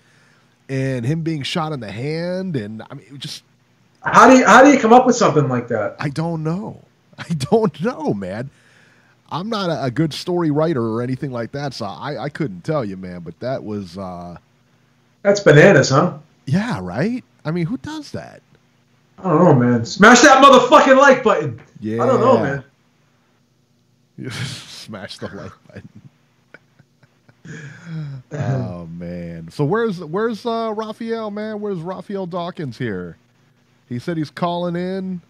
and him being shot in the hand, and I mean, it just. How do you come up with something like that? I don't know, man. I'm not a good story writer or anything like that, so I couldn't tell you, man. But that was. That's bananas, huh? Yeah, right. I mean, who does that? I don't know, man. Smash that motherfucking like button. Yeah. I don't know, man. Smash the like button. Oh man! So where's Raphael, man? Where's Raphael Dawkins here? He said he's calling in.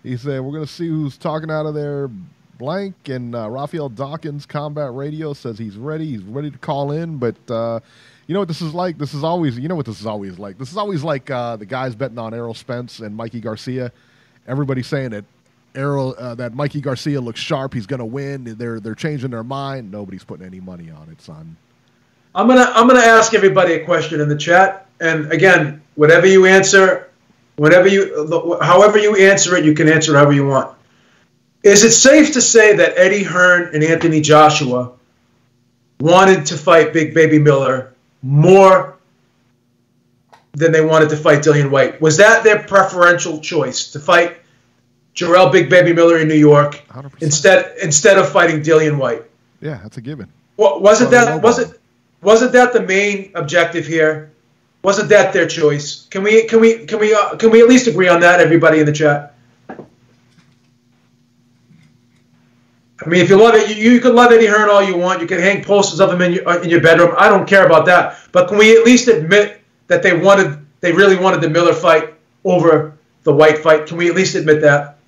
He said we're gonna see who's talking out of there blank. And Raphael Dawkins, Combat Radio, says he's ready. He's ready to call in. But you know what this is like? This is always like. This is always like the guys betting on Errol Spence and Mikey Garcia. Everybody's saying that that Mikey Garcia looks sharp. He's gonna win. They're changing their mind. Nobody's putting any money on it, son. I'm gonna ask everybody a question in the chat, and again, however you answer it, you can answer it however you want. Is it safe to say that Eddie Hearn and Anthony Joshua wanted to fight Big Baby Miller more then they wanted to fight Dillian Whyte. Was that their preferential choice, to fight Jarrell Big Baby Miller in New York 100%. instead of fighting Dillian Whyte? Yeah, that's a given. Wasn't that the main objective here? Wasn't that their choice? Can we at least agree on that, everybody in the chat? I mean, if you love it, you can love Eddie Hearn all you want. You can hang posters of him in your bedroom. I don't care about that. But can we at least admit that they really wanted the Miller fight over the Whyte fight? Can we at least admit that?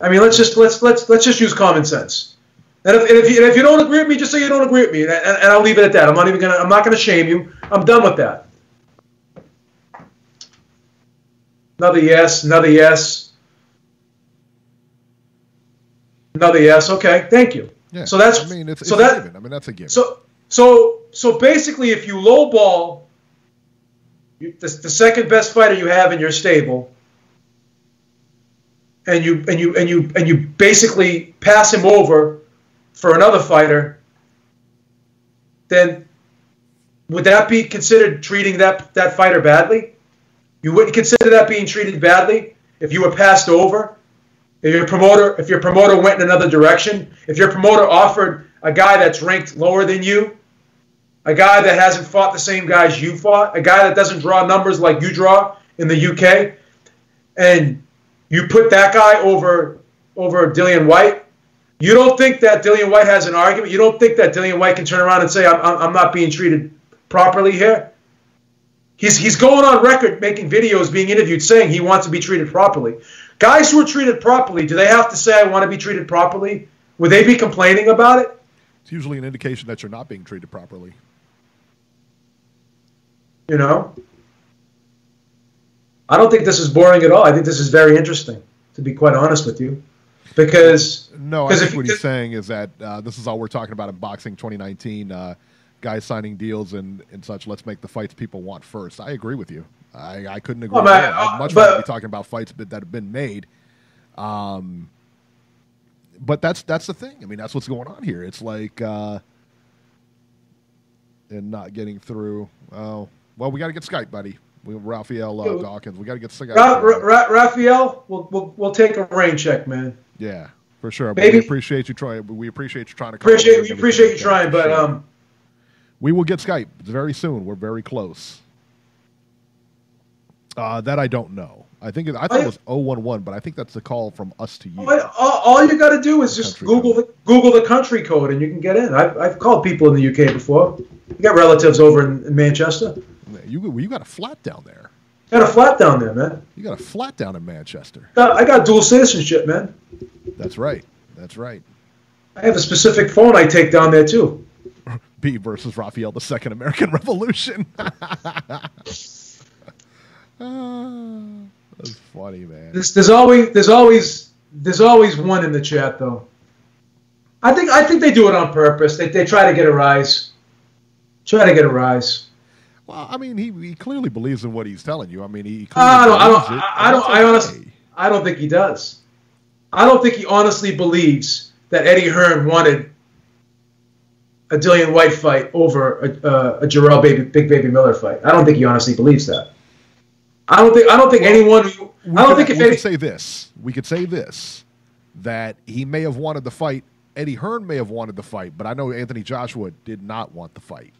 I mean, let's just use common sense. And if you don't agree with me, just say you don't agree with me, and I'll leave it at that. I'm not gonna shame you. I'm done with that. Another yes. Another yes. Another yes. Okay, thank you. Yeah. So that's. I mean, it's a given. I mean, that's a given. So basically, if you lowball the second best fighter you have in your stable, and you basically pass him over for another fighter, then would that be considered treating that fighter badly? You wouldn't consider that being treated badly if you were passed over? If your promoter went in another direction, if your promoter offered a guy that's ranked lower than you, a guy that hasn't fought the same guys you fought, a guy that doesn't draw numbers like you draw in the UK, and you put that guy over Dillian Whyte, you don't think that Dillian Whyte has an argument? You don't think that Dillian Whyte can turn around and say, I'm not being treated properly here? He's going on record making videos, being interviewed, saying he wants to be treated properly. Guys who are treated properly, do they have to say, I want to be treated properly? Would they be complaining about it? It's usually an indication that you're not being treated properly. You know? I don't think this is boring at all. I think this is very interesting, to be quite honest with you. Because... No, I think what he's saying is that this is all we're talking about in boxing 2019, guys signing deals and such. Let's make the fights people want first. I agree with you. I couldn't agree more. I'd much rather be talking about fights that have been made. But that's the thing. I mean, that's what's going on here. It's like and not getting through. Oh, well, we got to get Skype, buddy. Raphael Dawkins. We got to get Skype. Raphael, we'll take a rain check, man. Yeah, for sure. But we appreciate you trying. We appreciate you trying to. We appreciate you trying, but we will get Skype very soon. We're very close. That I don't know. I thought it was 011, but I think that's the call from us to you. All you got to do is just Google the country code, and you can get in. I've called people in the UK before. You got relatives over in Manchester. You got a flat down there. Got a flat down there, man. You got a flat down in Manchester. I got dual citizenship, man. That's right. That's right. I have a specific phone I take down there too. B versus Raphael, the Second American Revolution. That's funny, man. There's always one in the chat though. I think they do it on purpose. They try to get a rise. Well, I mean, he clearly believes in what he's telling you. I mean, he. I don't think he does. I don't think he honestly believes that Eddie Hearn wanted a Dillian Whyte fight over a Jarrell Big Baby Miller fight. I don't think he honestly believes that. I don't think anyone. We could say this. We could say this, that he may have wanted the fight. Eddie Hearn may have wanted the fight, but I know Anthony Joshua did not want the fight.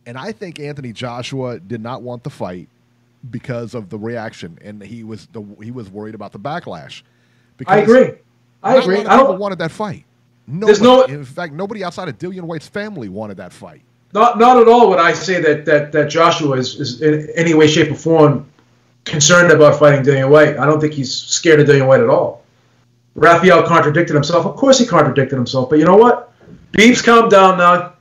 And I think Anthony Joshua did not want the fight because of the reaction, and he was worried about the backlash. Because I agree. I don't wanted that fight. In fact, nobody outside of Dillian Whyte's family wanted that fight. Not at all would I say that Joshua is in any way, shape, or form concerned about fighting Dillian Whyte. I don't think he's scared of Dillian Whyte at all. Raphael contradicted himself. Of course he contradicted himself. But you know what? Beebs, calm down now.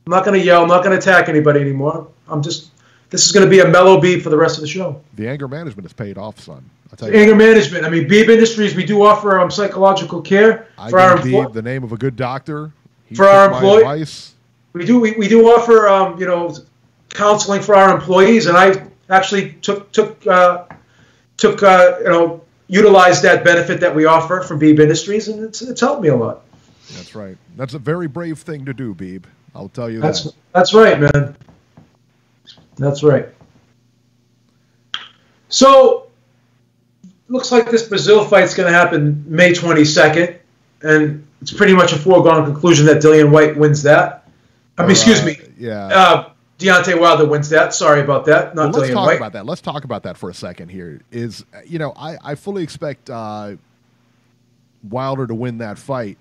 I'm not going to yell. I'm not going to attack anybody anymore. This is going to be a mellow Beeb for the rest of the show. The anger management has paid off, son. I'll tell you. Anger management. I mean, Beeb Industries, we do offer psychological care for our employees. Beeb the name of a good doctor. For our employees. We do offer counseling for our employees, and I actually utilized that benefit that we offer from Beeb Industries, and it's helped me a lot. That's right. That's a very brave thing to do, Beeb. I'll tell you that. That's right, man. That's right. So, looks like this Brazil fight's going to happen May 22nd, and it's pretty much a foregone conclusion that Dillian Whyte wins that. Excuse me. Yeah. Deontay Wilder wins that. Sorry about that. Not let's Dillian talk Whyte. about that. Let's talk about that for a second here. I fully expect Wilder to win that fight.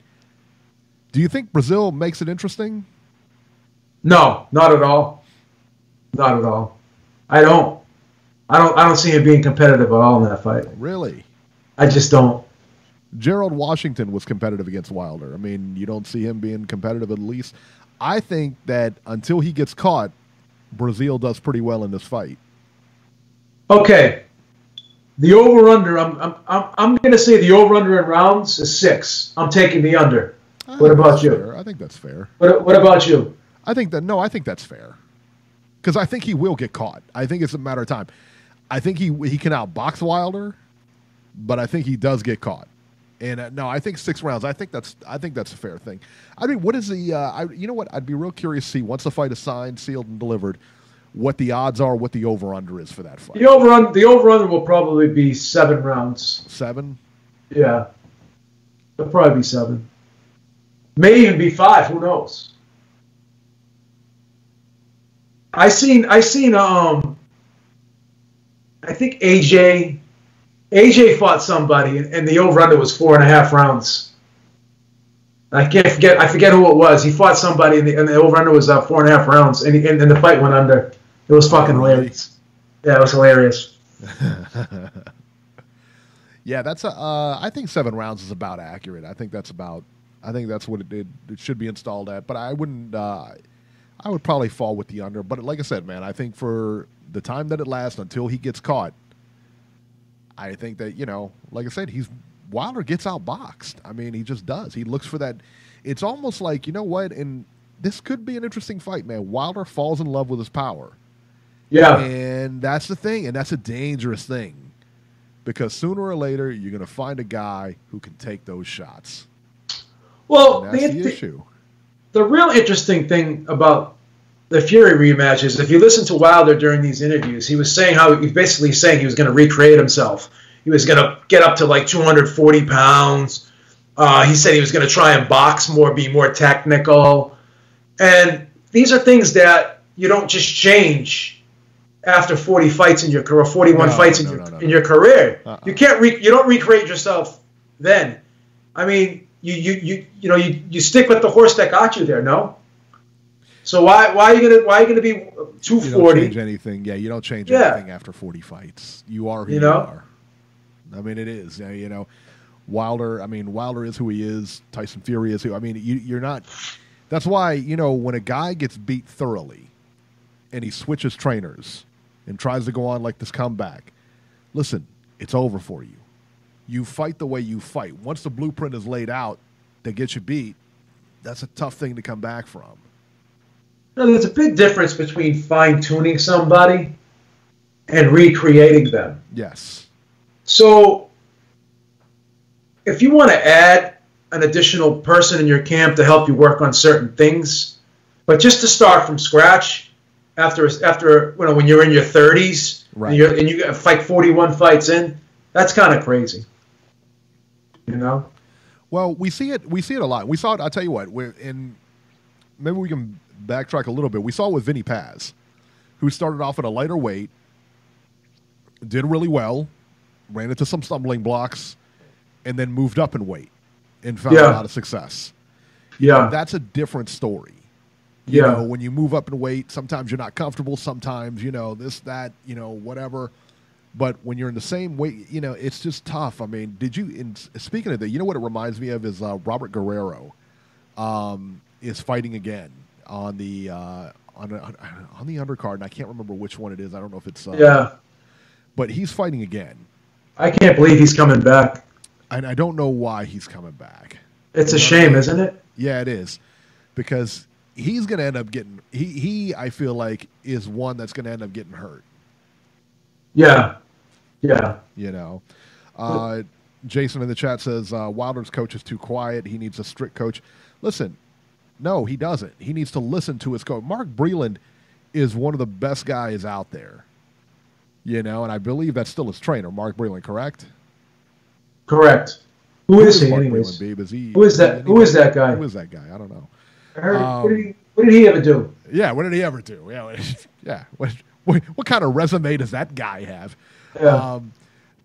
Do you think Brazil makes it interesting? No, not at all. Not at all. I don't see him being competitive at all in that fight. Really? I just don't. Gerald Washington was competitive against Wilder. I mean, you don't see him being competitive at least. I think that until he gets caught, Brazil does pretty well in this fight. Okay. The over-under, I'm going to say the over-under in rounds is 6. I'm taking the under. What about you? Fair. I think that's fair. What about you? I think that's fair. Because I think he will get caught. I think it's a matter of time. I think he can outbox Wilder, but I think he does get caught. And no, I think 6 rounds. I think that's a fair thing. I mean, what is the? You know what? I'd be real curious to see once the fight is signed, sealed, and delivered, what the odds are, what the over/under is for that fight. The over/under will probably be 7 rounds. 7? Yeah, it'll probably be 7. May even be 5. Who knows? I seen. I think AJ fought somebody, and the over/under was 4.5 rounds. I forget who it was. He fought somebody, and the over/under was 4.5 rounds, and the fight went under. It was fucking hilarious. Yeah, it was hilarious. Yeah, that's I think 7 rounds is about accurate. I think that's what it should be installed at. But I wouldn't. I would probably fall with the under. But like I said, man, I think for the time that it lasts until he gets caught, I think that, like I said, Wilder gets outboxed. I mean, he just does. He looks for that. It's almost like, you know what, and this could be an interesting fight, man. Wilder falls in love with his power. Yeah. And that's the thing, and that's a dangerous thing. Because sooner or later, you're going to find a guy who can take those shots. Well, and that's the issue. The real interesting thing about the Fury rematch is if you listen to Wilder during these interviews, he was basically saying he was going to recreate himself. He was going to get up to like 240 pounds. He said he was going to try and box more, be more technical. And these are things that you don't just change after 40 fights in your career, 41 fights in your career. You can't you don't recreate yourself then. I mean, you stick with the horse that got you there, no? So why are you gonna be 240? You don't change anything. Yeah, you don't change anything after 40 fights. You are who you are. I mean, it is. Wilder. I mean, Wilder is who he is. Tyson Fury is who. I mean, you're not. That's why when a guy gets beat thoroughly, and he switches trainers, and tries to go on like this comeback, listen, it's over for you. You fight the way you fight. Once the blueprint is laid out that gets you beat, that's a tough thing to come back from. No, there's a big difference between fine-tuning somebody and recreating them. Yes. So if you want to add an additional person in your camp to help you work on certain things, but just to start from scratch after when you're in your 30s, right, and you fight 41 fights in, that's kind of crazy. Well, we see it a lot. We saw it. I'll tell you what. Maybe we can backtrack a little bit. We saw it with Vinny Paz, who started off at a lighter weight, did really well, ran into some stumbling blocks, and then moved up in weight and found a lot of success. Yeah, that's a different story. When you move up in weight, sometimes you're not comfortable. Sometimes this, that, whatever. But when you're in the same weight, it's just tough. I mean, speaking of that, what it reminds me of is Robert Guerrero is fighting again on the undercard, and I can't remember which one it is. I don't know if it's but he's fighting again. I can't believe he's coming back. And I don't know why he's coming back. It's a shame, isn't it? Yeah, it is, because he's going to end up getting he I feel like is one that's going to end up getting hurt. Yeah. Jason in the chat says Wilder's coach is too quiet. He needs a strict coach. Listen, No, he doesn't. He needs to listen to his coach. Mark Breland is one of the best guys out there. And I believe that's still his trainer, Mark Breland, correct? Correct. Who is he, anyways? Who is that? Who is that guy? Who is that guy? I don't know. What did he ever do? Yeah, what did he ever do? Yeah, what kind of resume does that guy have? Yeah.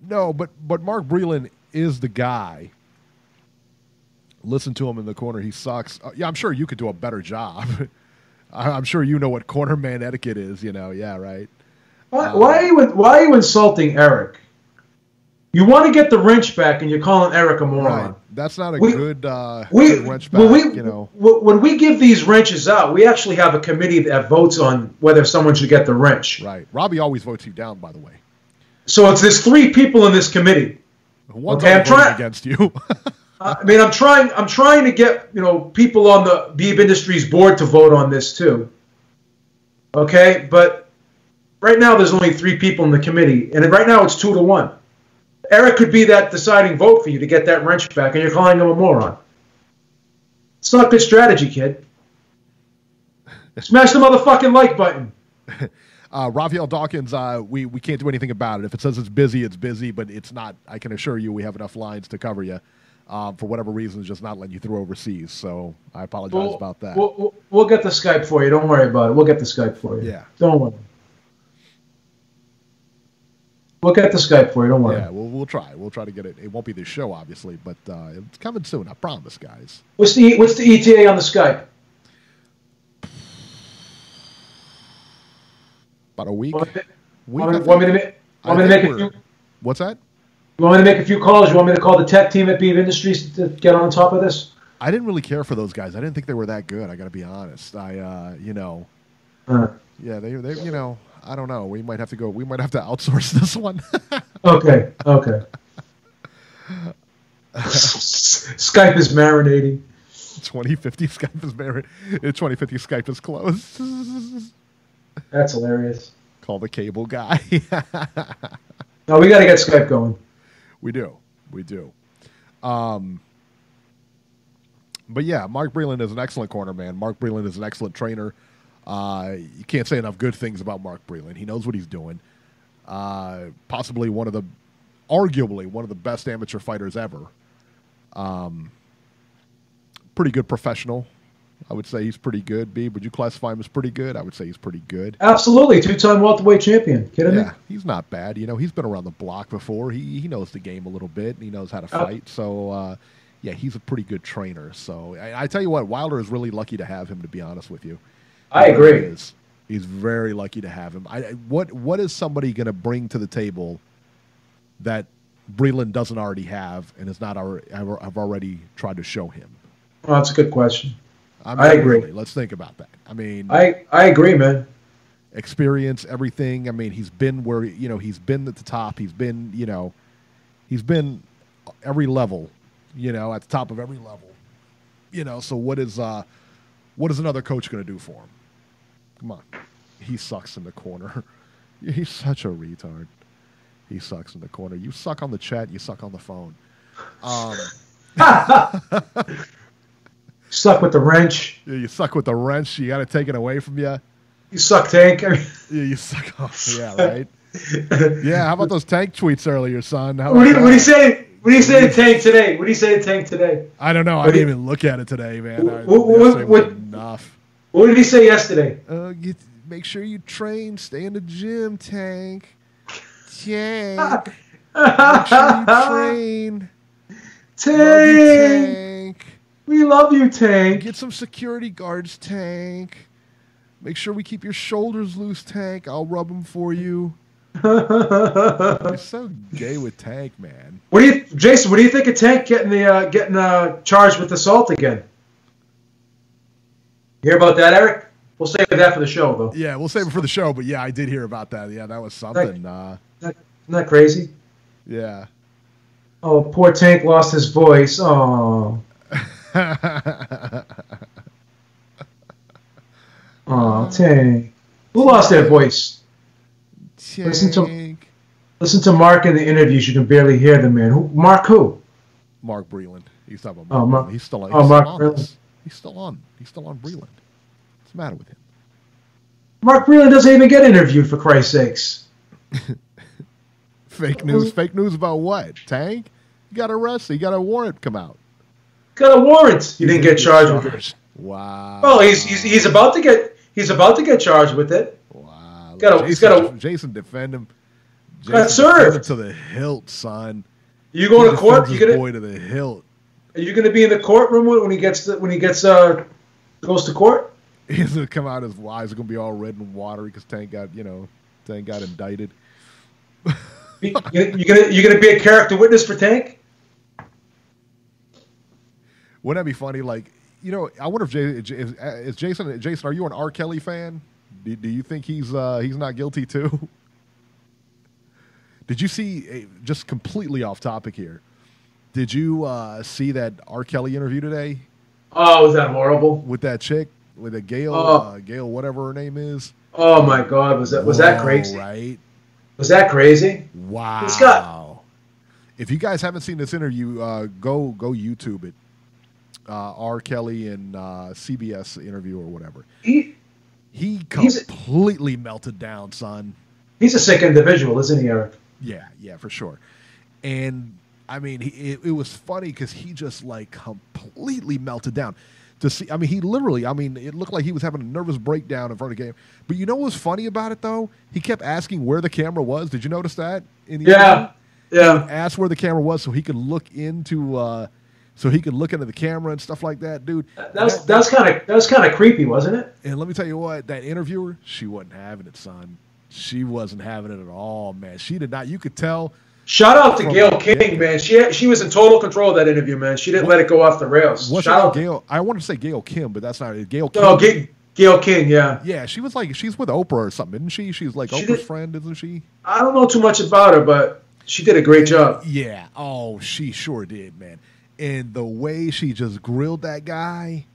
No, but Mark Breland is the guy. Listen to him in the corner. He sucks. Yeah, I'm sure you could do a better job. I'm sure you know what corner man etiquette is. Yeah, right. Why are you insulting Eric? You want to get the wrench back, and you're calling Eric a moron. Right. That's not a good wrench back. When we give these wrenches out, we actually have a committee that votes on whether someone should get the wrench. Right. Robbie always votes you down, by the way. So there's 3 people in this committee. One's voting against you. I'm trying to get people on the Beeb Industries board to vote on this too. Okay, but right now there's only 3 people in the committee, and right now it's 2-1. Eric could be that deciding vote for you to get that wrench back, and you're calling him a moron. It's not good strategy, kid. Smash the motherfucking like button. Raphael Dawkins, we can't do anything about it. If it says it's busy, but it's not. I can assure you we have enough lines to cover you. For whatever reason, it's just not letting you through overseas. So I apologize about that. We'll get the Skype for you. Don't worry about it. We'll get the Skype for you. Yeah. Don't worry. We'll get the Skype for you. Don't worry. Yeah, we'll try. We'll try to get it. It won't be this show, obviously, but it's coming soon. I promise, guys. What's the ETA on the Skype? About a week. Want me to make a few? What's that? You want me to make a few calls? You want me to call the tech team at Beeb Industries to get on top of this? I didn't really care for those guys. I didn't think they were that good. I got to be honest. Yeah, they I don't know. We might have to outsource this one. Okay. Skype is marinating. 2050 Skype is marinating. 2050 Skype is closed. That's hilarious. Call the cable guy. No, we got to get Skype going. We do. But yeah, Mark Breland is an excellent corner man. Mark Breland is an excellent trainer. You can't say enough good things about Mark Breland. He knows what he's doing. Possibly arguably one of the best amateur fighters ever. Pretty good professional. I would say he's pretty good. B, would you classify him as pretty good? I would say he's pretty good. Absolutely. 2-time welterweight champion. Kidding me? Yeah, he's not bad. He's been around the block before. He knows the game a little bit, and he knows how to fight. So, yeah, he's a pretty good trainer. So, I tell you what, Wilder is really lucky to have him, to be honest with you. I agree. He's very lucky to have him. What is somebody going to bring to the table that Breland doesn't already have and have already tried to show him? Well, that's a good question. I agree. Really, let's think about that. I agree, man. Experience, everything. He's been where he's been at the top. He's been he's been every level, at the top of every level. So what is another coach going to do for him? Come on, he sucks in the corner. He's such a retard. He sucks in the corner. You suck on the chat. You suck on the phone. Suck with the wrench. Yeah, you suck with the wrench. You got to take it away from you. You suck, Tank. Yeah, you suck off. Yeah, right. Yeah, how about those Tank tweets earlier, son? What do you say? What do you say to Tank today? What do you say to Tank today? I don't know. I didn't even look at it today, man. Enough. What did he say yesterday? Make sure you train. Stay in the gym, Tank. Tank. Make sure you train. Tank. We love you, Tank. Get some security guards, Tank. Make sure we keep your shoulders loose, Tank. I'll rub them for you. You're so gay with Tank, man. Jason? What do you think of Tank getting charged with assault again? You hear about that, Eric? We'll save that for the show, though. Yeah, we'll save it for the show. But yeah, I did hear about that. Yeah, that was something. Isn't that crazy? Yeah. Oh, poor Tank lost his voice. Oh. Oh, Tank. Who lost their voice? Tank. Listen to Mark in the interviews. You can barely hear the man. Mark who? Mark Breland. He's talking about Mark. Mark. He's still Mark Breland. He's still on Breland. What's the matter with him? Mark Breland doesn't even get interviewed, for Christ's sakes. Fake news. Fake news about what? Tank? You got arrested. You got a warrant come out. Got a warrant. He didn't get charged with it. Wow. Well, he's about to get charged with it. Wow. Jason defend him. Got served to the hilt, son. You going to court? You boy to the hilt. Are you going to be in the courtroom when he goes to court? He's going to come out. His eyes are going to be all red and watery because Tank got indicted. You gonna be a character witness for Tank? Wouldn't that be funny? Like, I wonder if is Jason. Jason, are you an R. Kelly fan? Do you think he's not guilty too? Did you see? Just completely off topic here. Did you see that R. Kelly interview today? Oh, was that horrible? With that chick, with a Gail, Gail, whatever her name is. Oh my God, was that crazy? Right. Was that crazy? Wow. If you guys haven't seen this interview, go YouTube it. R. Kelly and CBS interview or whatever. He completely melted down, son. He's a sick individual, isn't he, Eric? Yeah, for sure. And I mean, it was funny because he just like completely melted down. To see, I mean, he literally, it looked like he was having a nervous breakdown in front of the game. But you know what was funny about it, though? He kept asking where the camera was. Did you notice that? Yeah. He asked where the camera was so he could look into the camera and stuff like that, dude. That's kind of creepy, wasn't it? And let me tell you what, that interviewer, she wasn't having it, son. She wasn't having it at all, man. She did not. You could tell. Shout out to Gail King, man. She was in total control of that interview, man. She didn't let it go off the rails. Shout out Gail. I wanted to say Gail Kim, but that's not it. Gail King. No, Gail King, yeah. Yeah, she's with Oprah or something, isn't she? She's like Oprah's friend, isn't she? I don't know too much about her, but she did a great job. Yeah. Oh, she sure did, man. And the way she just grilled that guy.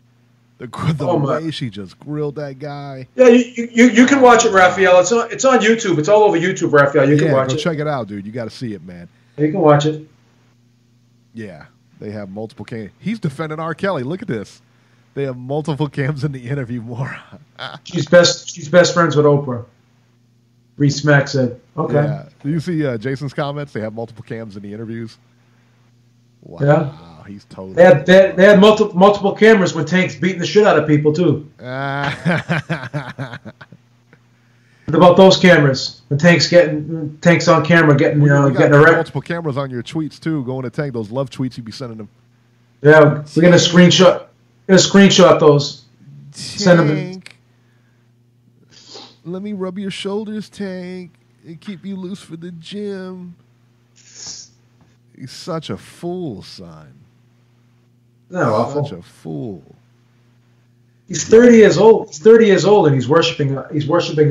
The way she just grilled that guy. Yeah, you can watch it, Raphael. It's on YouTube. It's all over YouTube, Raphael. You can watch it. Check it out, dude. You got to see it, man. You can watch it. Yeah, they have multiple cams. He's defending R. Kelly. Look at this. They have multiple cams in the interview. More. She's best friends with Oprah. Reese Mack said, "Okay." Yeah. Do you see Jason's comments? They have multiple cams in the interviews. Wow. Yeah. He's totally. They had multiple cameras when Tank's beating the shit out of people too. What about those cameras? When Tank's on camera getting getting arrested. Multiple cameras on your tweets too. Going to Tank, those love tweets you be sending them. Yeah, we're gonna screenshot. Those. Tank, send them. Let me rub your shoulders, Tank, and keep you loose for the gym. He's such a fool, son. No, awful. Such a fool. He's 30 years old. He's 30 years old, and he's worshiping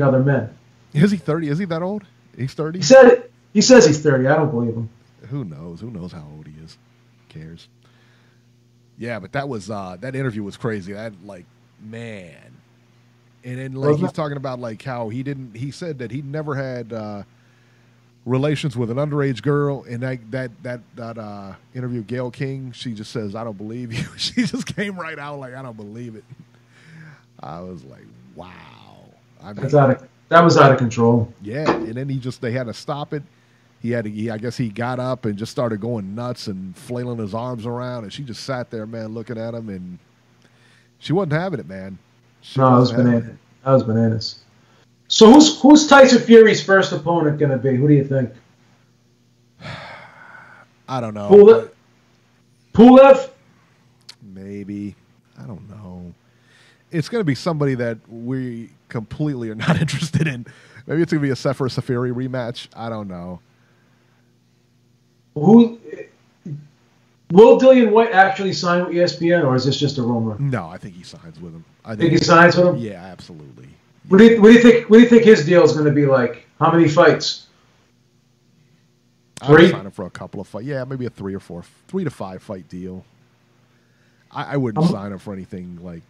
other men. Is he 30? Is he that old? He's 30? He said it. He says he's 30. I don't believe him. Who knows? Who knows how old he is? Who cares? Yeah, but that was that interview was crazy. That man. And then he's talking about how he said that he never had relations with an underage girl, and that interview, Gail King, she just says, "I don't believe you." She just came right out like, "I don't believe it." I was like, "Wow." That was out of control. Yeah, and then they had to stop it. I guess he got up and just started going nuts and flailing his arms around, and she just sat there, man, looking at him, and she wasn't having it, man. No, that was bananas. So who's Tyson Fury's first opponent going to be? Who do you think? I don't know. Pulev? Maybe. I don't know. It's going to be somebody that we completely are not interested in. Maybe it's going to be a Sefer Safiri rematch. I don't know. Will Dillian Whyte actually sign with ESPN, or is this just a rumor? No, I think he signs with him. I think he signs with him? Yeah, absolutely. What do you think his deal is going to be like? How many fights? 3? I'd sign him for a couple of fights. Yeah, maybe a 3 to 5 fight deal. I wouldn't sign him for anything like.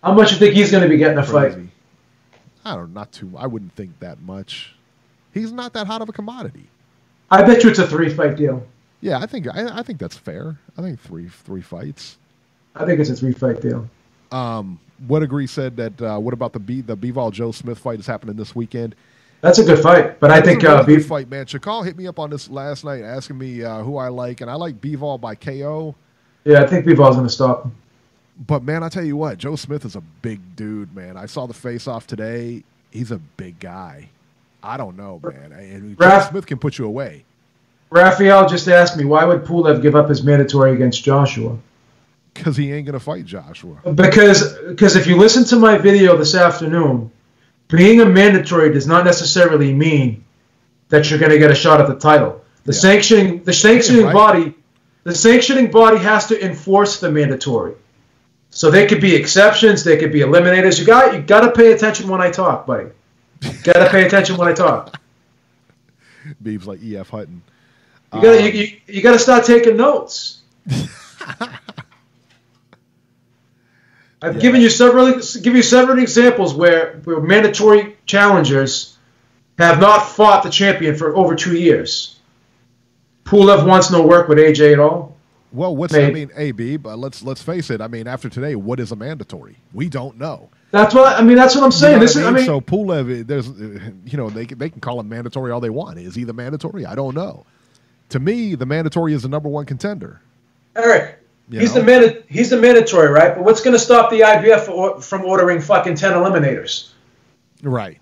How much do you think he's going to be getting a fight? I don't know, not too. I wouldn't think that much. He's not that hot of a commodity. I bet you it's a 3-fight deal. Yeah, I think that's fair. I think three fights. I think it's a 3-fight deal. What Agree said that. What about the Bivol Joe Smith fight is happening this weekend? That's a good fight, but I think good fight, man. Chakal hit me up on this last night, asking me who I like, and I like Bivol by KO. Yeah, I think Bivol's going to stop him. But man, I tell you what, Joe Smith is a big dude, man. I saw the face-off today. He's a big guy. I don't know, man. And Joe Smith can put you away. Raphael just asked me, why would Pulev give up his mandatory against Joshua? Because he ain't going to fight Joshua. Because if you listen to my video this afternoon, being a mandatory does not necessarily mean that you're going to get a shot at the title. The sanctioning body has to enforce the mandatory. So they could be exceptions, they could be eliminators. You got to pay attention when I talk, buddy. Got to pay attention when I talk. Beeb's like E.F. Hutton. You got to start taking notes. I've given you several examples where mandatory challengers have not fought the champion for over 2 years. Pulev wants no work with AJ at all. Well, Beeb, let's face it. I mean, after today, what is a mandatory? We don't know. That's what I'm saying. So Pulev, they can call him mandatory all they want. Is he the mandatory? I don't know. To me, the mandatory is the number one contender. Eric. He's the mandatory, right? But what's going to stop the IBF from ordering fucking 10 eliminators? Right.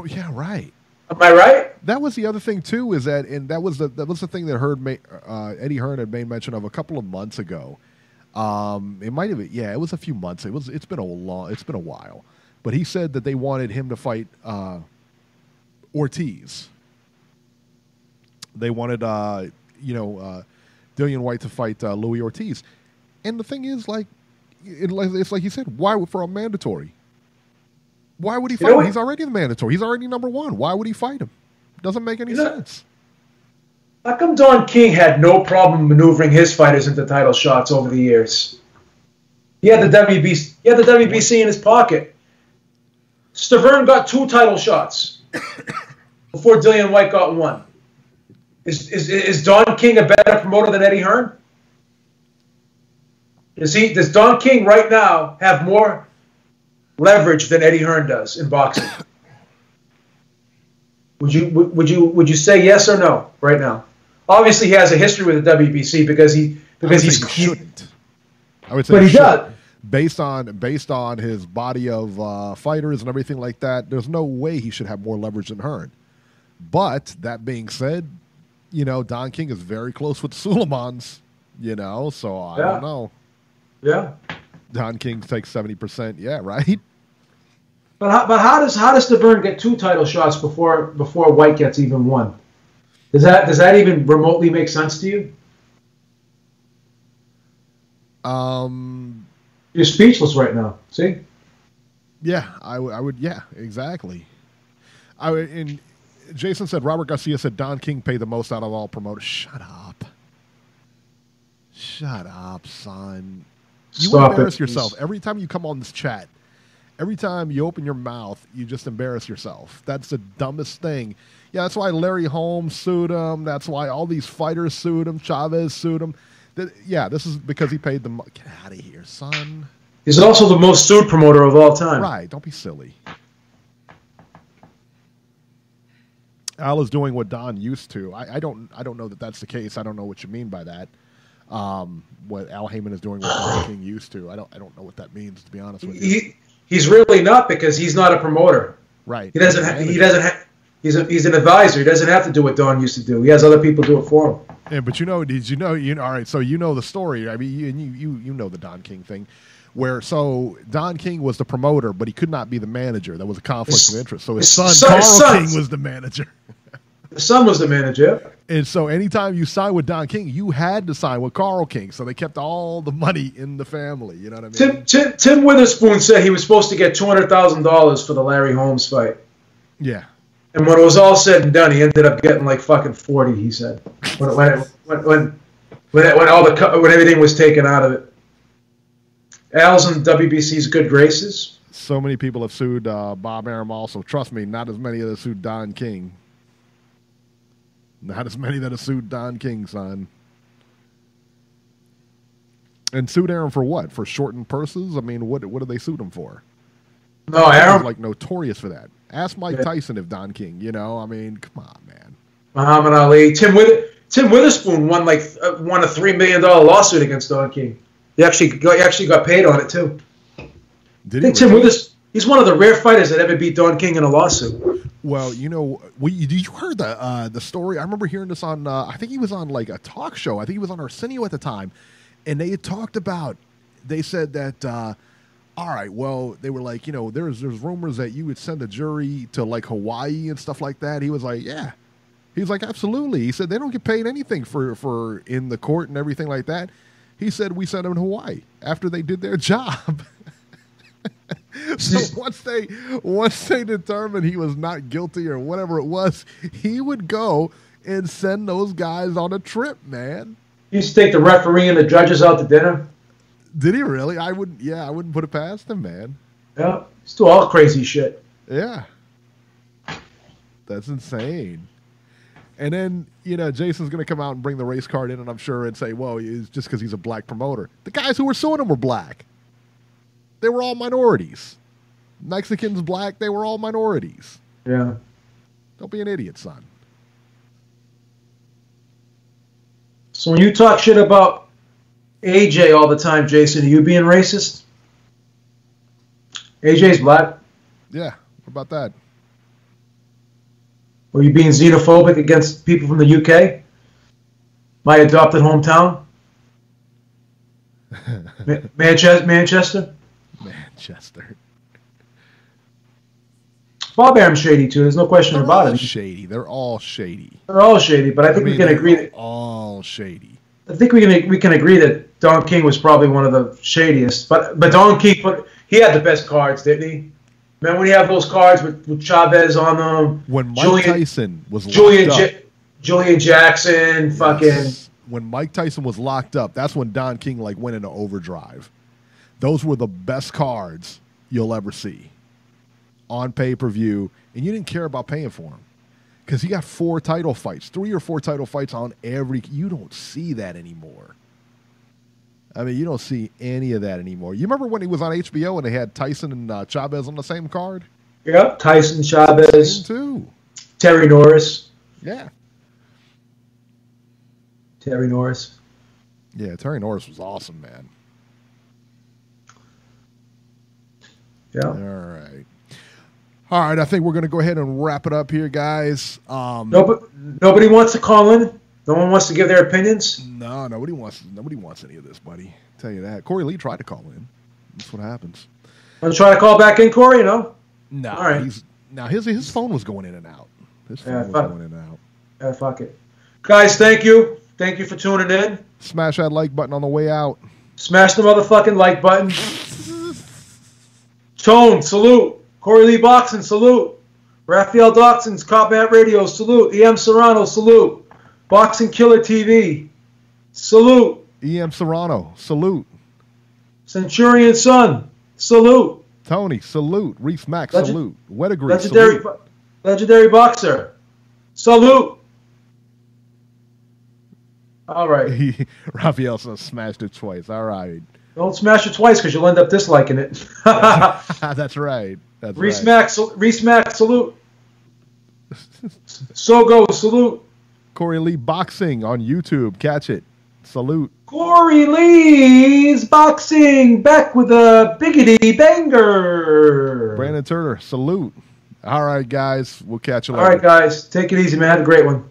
Yeah, right. Am I right? That was the other thing too. Is that that was the thing that Eddie Hearn had made mention of a couple of months ago. It might have it was a few months. It's been a while. But he said that they wanted him to fight Ortiz. They wanted Dillian Whyte to fight Louis Ortiz. And the thing is, it's like you said, why for a mandatory? Why would he fight him? He's already the mandatory. He's already number one. Why would he fight him? Doesn't make any sense. How come Don King had no problem maneuvering his fighters into title shots over the years? He had the WBC in his pocket. Stavern got 2 title shots before Dillian Whyte got 1. Is Don King a better promoter than Eddie Hearn? Does Don King right now have more leverage than Eddie Hearn does in boxing? Would you say yes or no right now? Obviously, he has a history with the WBC because he shouldn't. I would say, but he does. Based on his body of fighters and everything like that, there's no way he should have more leverage than Hearn. But that being said, Don King is very close with Suleimans. So I don't know. Yeah. Don King takes 70%. Yeah, right. But how does Stavern get 2 title shots before Whyte gets even 1? Does that even remotely make sense to you? You're speechless right now. See? Yeah, I would. Yeah, exactly. And Jason said Robert Garcia said Don King paid the most out of all promoters. Shut up, son. You embarrass yourself every time you come on this chat. Every time you open your mouth, you just embarrass yourself. That's the dumbest thing. Yeah, that's why Larry Holmes sued him. That's why all these fighters sued him. Chavez sued him. This is because he paid them. Get out of here, son. He's also the most sued promoter of all time. Right. Don't be silly. Al is doing what Don used to. I don't know that that's the case. I don't know what you mean by that. What Al Heyman is doing what Don King used to. I don't know what that means, to be honest with you. He's really not, because he's not a promoter. Right. He doesn't have. He's an advisor. He doesn't have to do what Don used to do. He has other people do it for him. Yeah, but did you know? All right. So you know the story. I mean, you know the Don King thing, where Don King was the promoter, but he could not be the manager. There was a conflict of interest. So his son Carl King was the manager. The son was the manager. And so anytime you signed with Don King, you had to sign with Carl King. So they kept all the money in the family. You know what I mean? Tim Witherspoon said he was supposed to get $200,000 for the Larry Holmes fight. Yeah. And when it was all said and done, he ended up getting like fucking 40. He said when everything was taken out of it. Al's in WBC's good graces. So many people have sued Bob Arum also. Trust me, not as many that sued Don King. Not as many that have sued Don King, son. And sued Aaron for what? For shortened purses? I mean, what do they suit him for? No, Aaron was like notorious for that. Ask Mike Tyson if Don King. You know, I mean, come on, man. Muhammad Ali, Tim Witherspoon won a $3 million lawsuit against Don King. He actually got paid on it too. Did he? Tim he's one of the rare fighters that ever beat Don King in a lawsuit. Well, you know, you heard the story? I remember hearing this on. I think he was on like a talk show. I think he was on Arsenio at the time, and they had talked about. They said that. All right, well, they were like, you know, there's rumors that you would send a jury to like Hawaii and stuff like that. He was like, yeah. He was like, absolutely. He said they don't get paid anything for in the court and everything like that. He said we sent them to Hawaii after they did their job. So once they determined he was not guilty or whatever it was, he would go and send those guys on a trip, man. He used to take the referee and the judges out to dinner. Did he really? I wouldn't put it past him, man. Yeah, he's do all crazy shit. Yeah. That's insane. And then, you know, Jason's going to come out and bring the race card in, and I'm sure, and say, well, it's just because he's a black promoter. The guys who were suing him were black. They were all minorities. Mexicans, black, they were all minorities. Yeah. Don't be an idiot, son. So when you talk shit about AJ all the time, Jason, are you being racist? AJ's black. Yeah, what about that? Are you being xenophobic against people from the UK? My adopted hometown? Manchester? Manchester. Bob Arum's shady too. There's no question about it. Shady. They're all shady. They're all shady, but I think we can agree that all shady. I think we can agree that Don King was probably one of the shadiest. But Don King he had the best cards, didn't he? Remember when he had those cards with Chavez on them? When Mike Tyson was Julian locked up. Julian Jackson, fucking. When Mike Tyson was locked up, that's when Don King like went into overdrive. Those were the best cards you'll ever see on pay-per-view, and you didn't care about paying for them because he got 3 or 4 title fights on every. You don't see that anymore. I mean, you don't see any of that anymore. You remember when he was on HBO and they had Tyson and Chavez on the same card? Yep, Tyson, Chavez, too. Terry Norris. Yeah. Terry Norris. Yeah, Terry Norris was awesome, man. Yeah. All right, I think we're going to go ahead and wrap it up here, guys. Nobody wants to call in? No one wants to give their opinions? No, nobody wants any of this, buddy. I'll tell you that. Corey Lee tried to call in. That's what happens. Want to try to call back in, Corey? No? No. All right. His phone was going in and out. His phone was going in and out. Yeah, fuck it. Guys, thank you. Thank you for tuning in. Smash that like button on the way out. Smash the motherfucking like button. Tone, salute. Corey Lee Boxing, salute. Raphael Doxon's Combat Radio, salute. E.M. Serrano, salute. Boxing Killer TV, salute. E.M. Serrano, salute. Centurion Son, salute. Tony, salute. Reese Mack, salute. Wedegrease, salute. Legendary Boxer, salute. All right. Raphael smashed it twice. All right. Don't smash it twice because you'll end up disliking it. That's right. Reese Mack, salute. Sogo, salute. Corey Lee Boxing on YouTube. Catch it. Salute. Corey Lee's Boxing back with a biggity banger. Brandon Turner, salute. All right, guys. We'll catch you later. All right, guys. Take it easy, man. Have a great one.